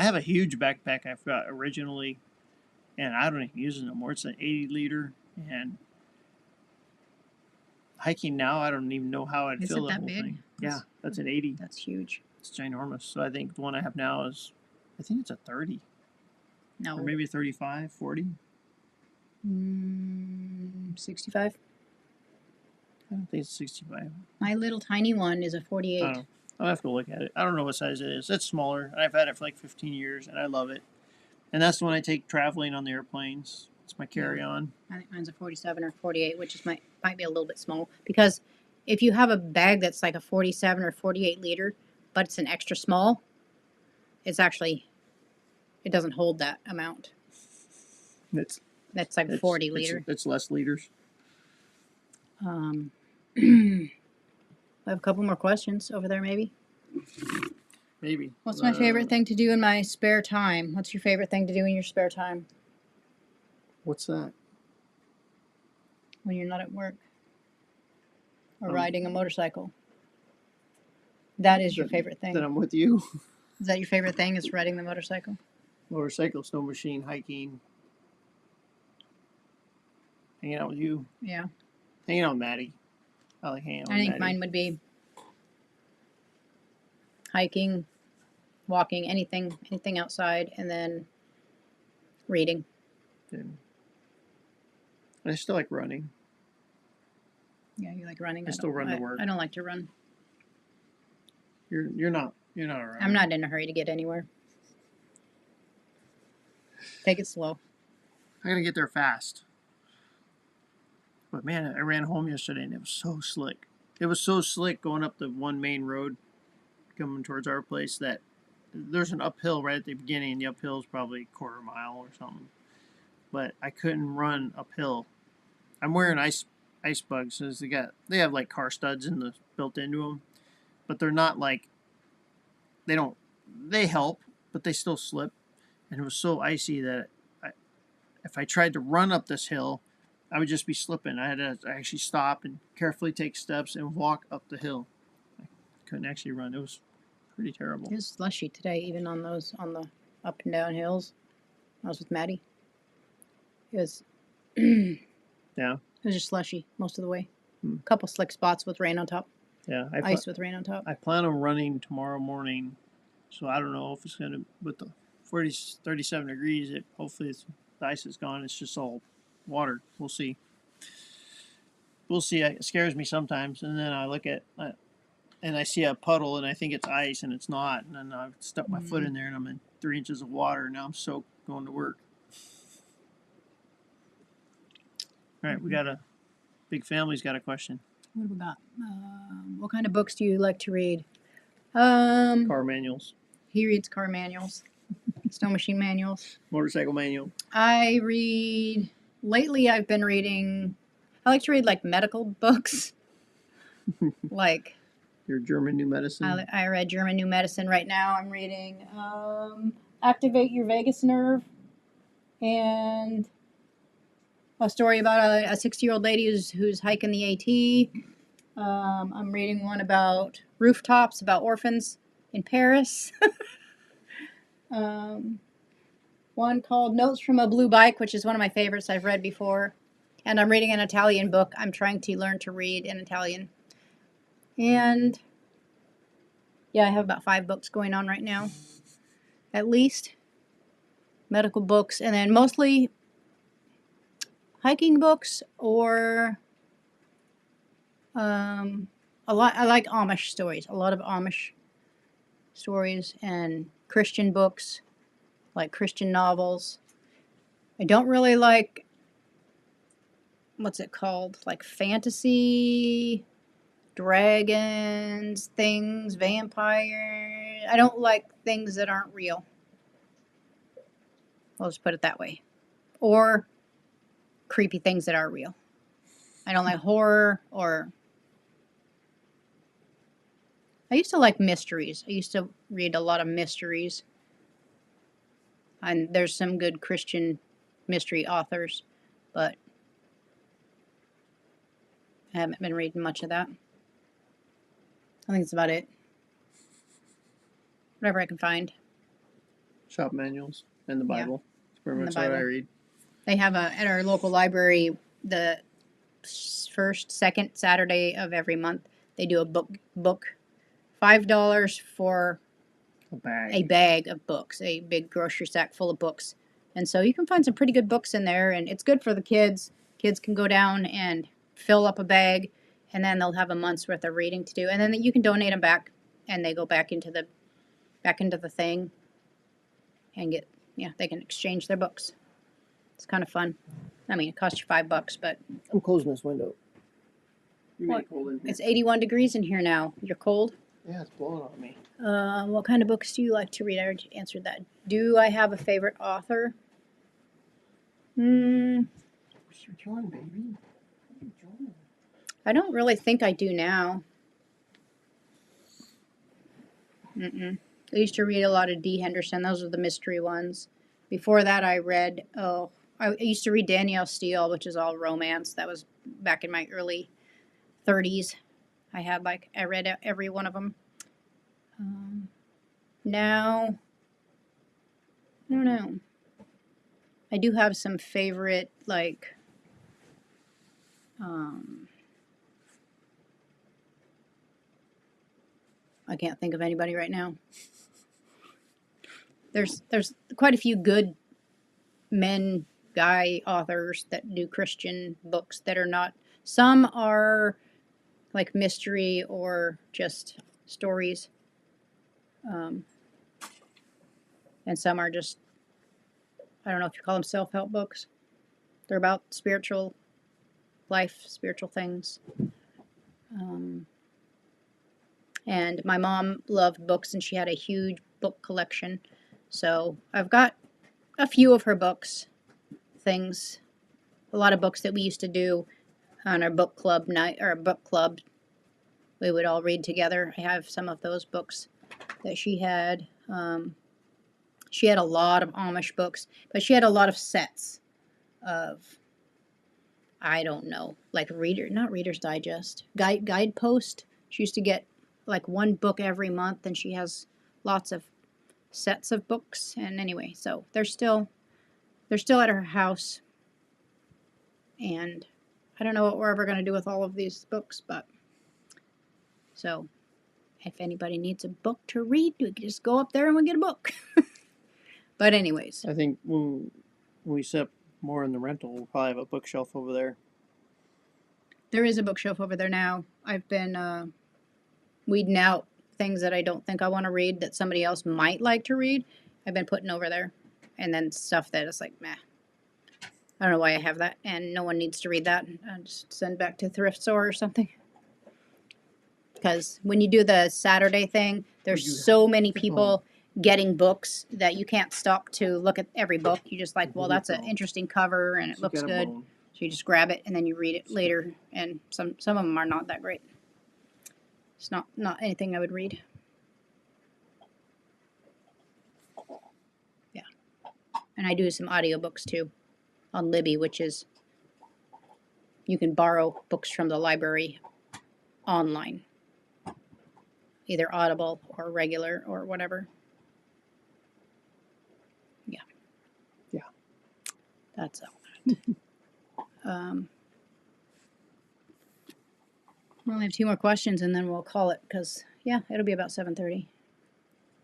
have a huge backpack I've got originally, and I don't even use it no more. It's an 80 liter, and hiking now, I don't even know how I'd fill the whole thing. Yeah, that's an 80. That's huge. It's ginormous. So I think the one I have now is, I think it's a 30. No. Or maybe a 35, 40. 65. I don't think it's 65. My little tiny one is a 48. I don't know. I'll have to look at it. I don't know what size it is. It's smaller. I've had it for like 15 years, and I love it. And that's the one I take traveling on the airplanes. It's my carry-on. I think mine's a 47 or 48, which might be a little bit small. Because if you have a bag that's like a 47 or 48 liter, but it's an extra small, it doesn't hold that amount. That's like 40 liter. It's less liters. I have a couple more questions over there, maybe. Maybe. What's my favorite thing to do in my spare time? What's your favorite thing to do in your spare time? What's that? When you're not at work. Or riding a motorcycle. That is your favorite thing. Then I'm with you. Is that your favorite thing, is riding the motorcycle? Motorcycle, snow machine, hiking. Hanging out with you. Yeah. Hanging out with Maddie. I like hanging out with I think Maddie. mine would be hiking, walking, anything outside, and then reading. And I still like running. Yeah, you like running. I still run to work. I don't like to run. You're not a runner. I'm not in a hurry to get anywhere. Take it slow. I gotta get there fast. But man, I ran home yesterday and it was so slick. It was so slick going up the one main road coming towards our place that there's an uphill right at the beginning, and the uphill is probably a quarter mile or something. But I couldn't run uphill. I'm wearing ice bugs, so they have like car studs built into them, but they're not like they help, but they still slip. And it was so icy that if I tried to run up this hill, I would just be slipping. I had to actually stop and carefully take steps and walk up the hill. I couldn't actually run. It was pretty terrible. It was slushy today, even on the up and down hills. I was with Maddie. It was Yeah. It was just slushy most of the way. Hmm. A couple slick spots with rain on top. Yeah. Ice with rain on top. I plan on running tomorrow morning, so I don't know if it's gonna, with the 37 degrees. Hopefully the ice is gone. It's just all water. We'll see. It scares me sometimes, and then I look at and I see a puddle and I think it's ice and it's not, and then I've stuck my foot in there and I'm in 3 inches of water, and now I'm soaked going to work. All right, we got a big family's got a question. What have we got? What kind of books do you like to read? Car manuals, He reads car manuals, snow machine manuals. motorcycle manual. Lately I've been reading, I like to read like medical books. Like Your German New Medicine. I read German New Medicine. Right now I'm reading Activate Your Vagus Nerve, and a story about a 60-year-old lady who's hiking the AT. I'm reading one about rooftops, about orphans in Paris. One called Notes from a Blue Bike, which is one of my favorites I've read before. And I'm reading an Italian book. I'm trying to learn to read in Italian. And yeah, I have about 5 books going on right now, at least. Medical books, and then mostly hiking books or A lot. I like Amish stories. A lot of Amish stories and Christian books, like Christian novels. I don't really like, what's it called? Like fantasy, dragons, things, vampires. I don't like things that aren't real. I'll just put it that way. Or creepy things that are real. I don't like horror or. I used to like mysteries. I used to read a lot of mysteries. And there's some good Christian mystery authors, but I haven't been reading much of that. I think that's about it. Whatever I can find. Shop manuals and the Bible. That's pretty And the much what I Bible. read. They have at our local library the first, second Saturday of every month. They do a book, $5 for a bag of books, a big grocery sack full of books. And so you can find some pretty good books in there, and it's good for the kids. Kids can go down and fill up a bag, and then they'll have a month's worth of reading to do, and then you can donate them back, and they go back into the thing, and they can exchange their books. It's kind of fun. I mean, it costs you $5, but I'm closing this window. You What? get cold in here. it's 81 degrees in here now. You're cold. Yeah, it's blowing on me. What kind of books do you like to read? I already answered that. Do I have a favorite author? What you doing, baby? What you doing? I don't really think I do now. I used to read a lot of D. Henderson. Those are the mystery ones. Before that, I used to read Danielle Steele, which is all romance. That was back in my early 30s. I read every one of them. Now, I don't know. I do have some favorite, like, I can't think of anybody right now. There's quite a few good guy authors that do Christian books that are not. Some are like mystery or just stories. And some are just, I don't know if you call them self-help books. They're about spiritual life, spiritual things. And my mom loved books, and she had a huge book collection. So I've got a few of her books, things, a lot of books that we used to do on our book club night, or book club. We would all read together. I have some of those books that she had. She had a lot of Amish books, but she had a lot of sets of, I don't know, like not Reader's Digest, Guidepost. She used to get like one book every month, and she has lots of sets of books. And anyway, so they're still at her house, and I don't know what we're ever going to do with all of these books, but so if anybody needs a book to read, we can just go up there and we get a book. But anyways, I think when we set more in the rental, we'll probably have a bookshelf over there. There is a bookshelf over there now. I've been weeding out things that I don't think I want to read that somebody else might like to read. I've been putting over there. And then stuff that is like, meh. I don't know why I have that, and no one needs to read that. I'll just send back to thrift store or something. Because when you do the Saturday thing, there's so many people getting books that you can't stop to look at every book. You just like, well, that's an interesting cover and it looks good. So you just grab it and then you read it later. And some of them are not that great. It's not anything I would read. Yeah. And I do some audiobooks too on Libby, which is you can borrow books from the library online. Either Audible or regular or whatever. Yeah. Yeah. That's all that. We only have 2 more questions, and then we'll call it, because, yeah, it'll be about 7:30.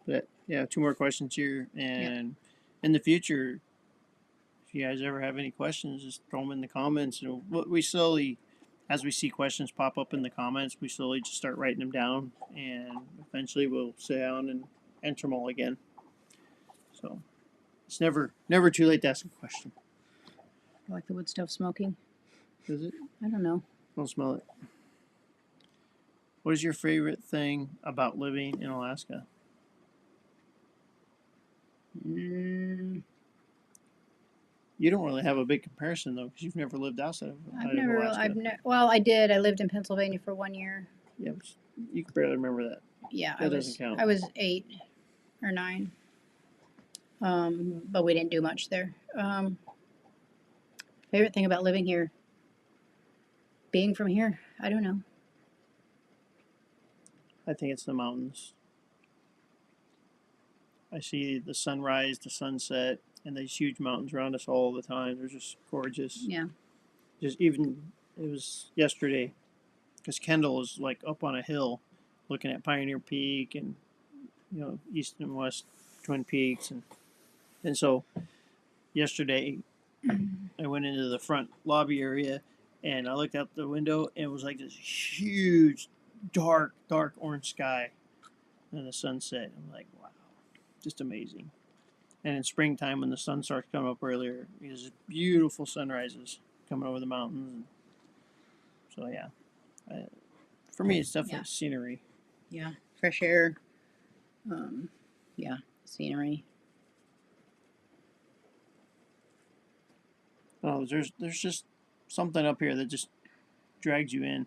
But, yeah, 2 more questions here. And in the future, if you guys ever have any questions, just throw them in the comments. And we slowly, as we see questions pop up in the comments, we slowly just start writing them down, and eventually we'll sit down and enter them all again. So it's never too late to ask a question. I like the wood stove smoking. Is it? I don't know. Don't smell it. What is your favorite thing about living in Alaska? Mm, You don't really have a big comparison though, because you've never lived outside of Alaska. well, I did. I lived in Pennsylvania for 1 year. Yeah, you can barely remember that. Yeah, That doesn't count. I was 8 or 9. But we didn't do much there. Favorite thing about living here? Being from here? I don't know. I think it's the mountains. I see the sunrise, the sunset, and these huge mountains around us all the time. They're just gorgeous. Yeah. Just even, it was yesterday, because Kendall is like up on a hill looking at Pioneer Peak and, east and west Twin Peaks. And so yesterday I went into the front lobby area and I looked out the window and it was like this huge, dark orange sky and the sunset. I'm like, wow, just amazing. And in springtime when the sun starts coming up earlier, there's beautiful sunrises coming over the mountains. So yeah, for me it's definitely scenery. Yeah, fresh air. Yeah, scenery. Oh, there's just something up here that just drags you in.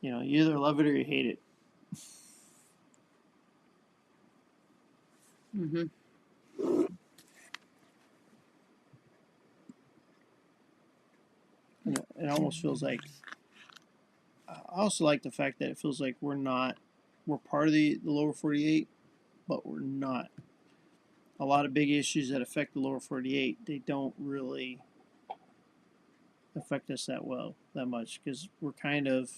You either love it or you hate it. Mhm. It almost feels like. I also like the fact that it feels like we're part of the lower 48, but we're not. A lot of big issues that affect the lower 48, they don't really affect us that much, because we're kind of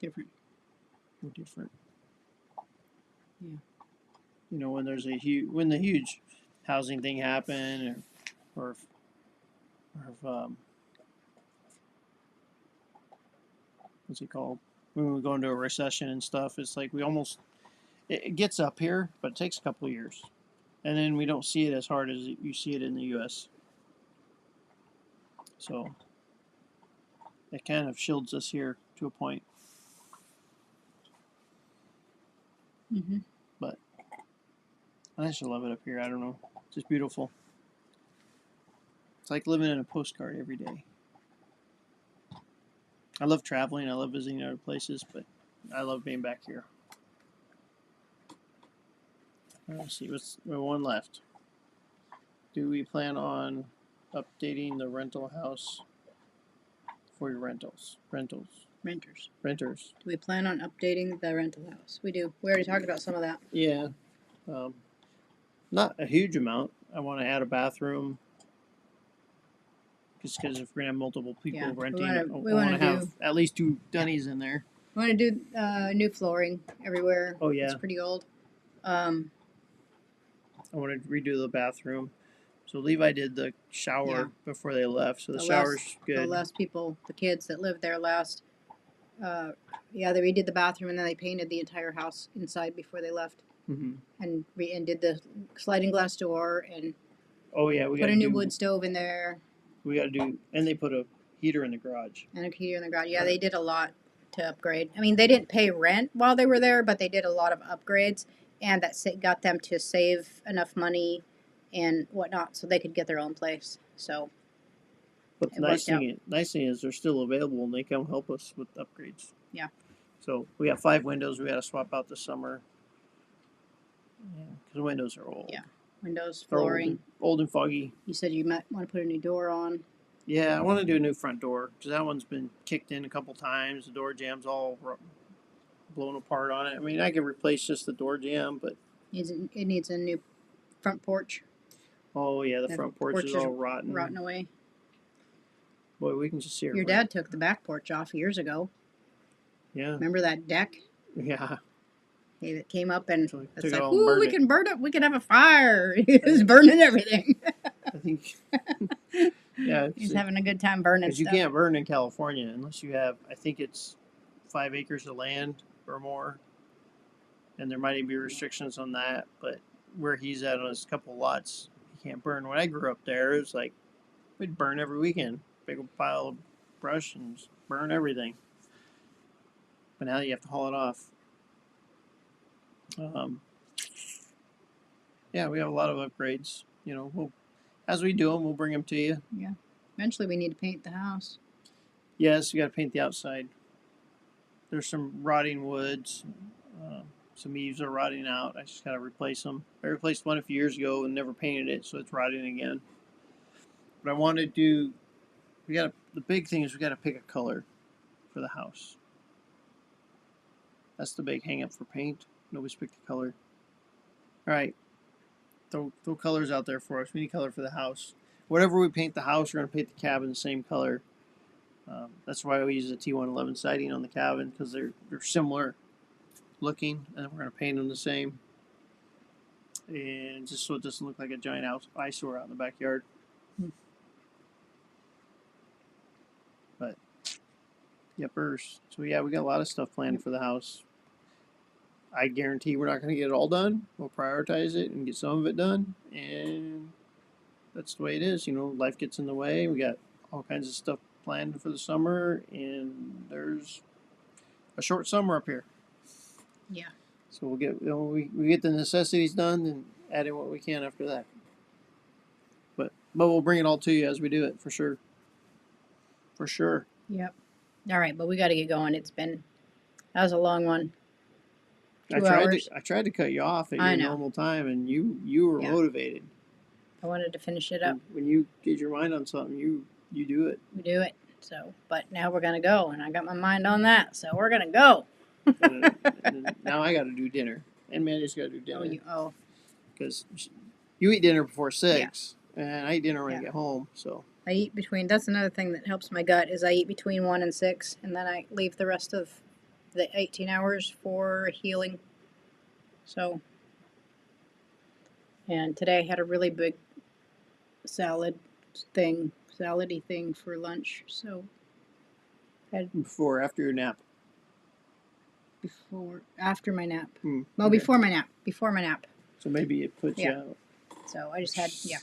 Different. we're different. Yeah. When there's when the huge housing thing happened, or if, what's it called? When we go into a recession and stuff, it's like it gets up here, but it takes a couple of years, and then we don't see it as hard as you see it in the U.S. So it kind of shields us here to a point. Mhm. But I just love it up here. I don't know, it's just beautiful. It's like living in a postcard every day. I love traveling. I love visiting other places, but I love being back here. Let's see, what's one left? Do we plan on updating the rental house for your renters? Do we plan on updating the rental house? We do. We already talked about some of that. Yeah. Not a huge amount. I want to add a bathroom. Just because if we're going to have multiple people renting, we want to have at least 2 dunnies in there. We want to do new flooring everywhere. Oh, yeah. It's pretty old. I want to redo the bathroom. So Levi did the shower before they left, so the shower's good. The kids that lived there last, they redid the bathroom and then they painted the entire house inside before they left. Mm-hmm. And did the sliding glass door and we put a new wood stove in there. We got to do, and they put a heater in the garage. Yeah, they did a lot to upgrade. I mean, they didn't pay rent while they were there, but they did a lot of upgrades, and that got them to save enough money and whatnot so they could get their own place. So, but the nice thing is they're still available and they come help us with upgrades. Yeah. So we have 5 windows we got to swap out this summer. Yeah, because the windows are old. Yeah, windows, flooring. Old and foggy. You said you might want to put a new door on. Yeah, I want to do a new front door because that one's been kicked in a couple times. The door jam's all blown apart on it. I mean, I could replace just the door jamb, but it needs a new front porch. Oh yeah, the front porch is all rotten away. Boy, we can just see your dad took the back porch off years ago. Yeah. Remember that deck? Yeah. It came up and So we it's took it like, all and ooh, burned we it. can burn it. We can have a fire. He was burning everything. I think. Yeah, He's having a good time burning because you stuff. can't burn in California unless you have. I think it's 5 acres of land or more, and there might even be restrictions on that. But where he's at on his couple lots, he can't burn. When I grew up there, it was like we'd burn every weekend, big old pile of brush and just burn everything. But now you have to haul it off. Um, yeah, we have a lot of upgrades. You know, as we do them, we'll bring them to you. Yeah. Eventually, we need to paint the house. Yes, you got to paint the outside. There's some rotting woods. Some eaves are rotting out. I just got to replace them. I replaced one a few years ago and never painted it, so it's rotting again. But I want to do. The big thing is we got to pick a color for the house. That's the big hang up for paint. Nobody's picked a color. All right, throw colors out there for us. We need color for the house. Whatever we paint the house, we're gonna paint the cabin the same color. That's why we use the T111 siding on the cabin, because they're similar looking, and we're gonna paint them the same. And just so it doesn't look like a giant eyesore out in the backyard. But yepers. So yeah, we got a lot of stuff planned for the house. I guarantee we're not going to get it all done. We'll prioritize it and get some of it done, and that's the way it is. You know, life gets in the way. We got all kinds of stuff planned for the summer, and there's a short summer up here. Yeah. So we'll get we get the necessities done and add in what we can after that. But we'll bring it all to you as we do it for sure. For sure. Yep. All right, but we got to get going. That was a long one. I tried to cut you off at your normal time, and you were motivated. I wanted to finish it up. When you get your mind on something, you do it. We do it. So, but now we're gonna go, and I got my mind on that. So we're gonna go. and now I got to do dinner, and Mandy's got to do dinner. Because you eat dinner before 6, and I eat dinner when I get home. So I eat between. That's another thing that helps my gut is I eat between 1 and 6, and then I leave the rest of the 18 hours for healing. So, and today I had a really big salady thing for lunch. So, after your nap. After my nap. Well, okay. Before my nap. So maybe it puts you out. So I just had a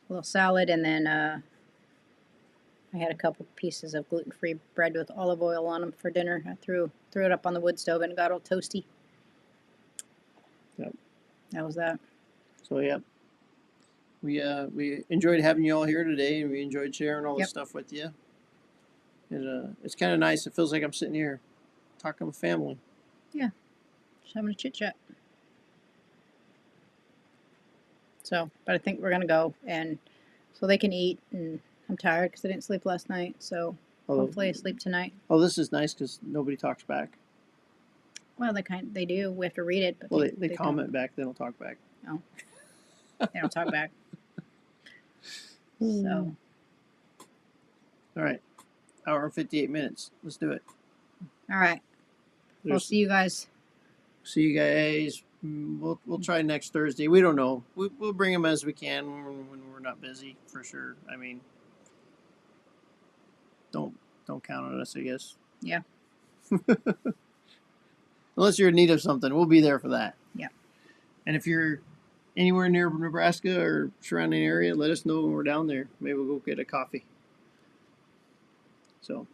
little salad, and then I had a couple pieces of gluten-free bread with olive oil on them for dinner. I threw it up on the wood stove and it got all toasty. Yep. That was that. So we enjoyed having you all here today, and we enjoyed sharing all this stuff with you. It's kind of nice. It feels like I'm sitting here talking with family. Yeah, just having a chit chat. So, but I think we're gonna go, and so they can eat. And I'm tired because I didn't sleep last night. So hopefully I sleep tonight. Oh, this is nice because nobody talks back. Well, they do. We have to read it. But well, they comment back. They don't talk back. Oh, they don't talk back. So. All right, hour and 58 minutes. Let's do it. All right. We'll see you guys. See you guys. We'll try next Thursday. We don't know. We'll bring them as we can when we're not busy, for sure. I mean, don't count on us, I guess. Yeah. Unless you're in need of something, we'll be there for that. Yeah. And if you're anywhere near Nebraska or surrounding area, let us know when we're down there. Maybe we'll go get a coffee. So,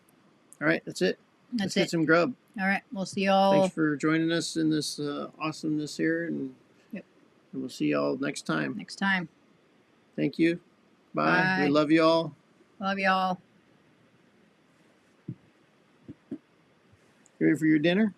all right, that's it. Let's get some grub. All right, we'll see y'all. Thanks for joining us in this awesomeness here, and we'll see y'all next time. Thank you. Bye. We love you all. Love y'all. You ready for your dinner?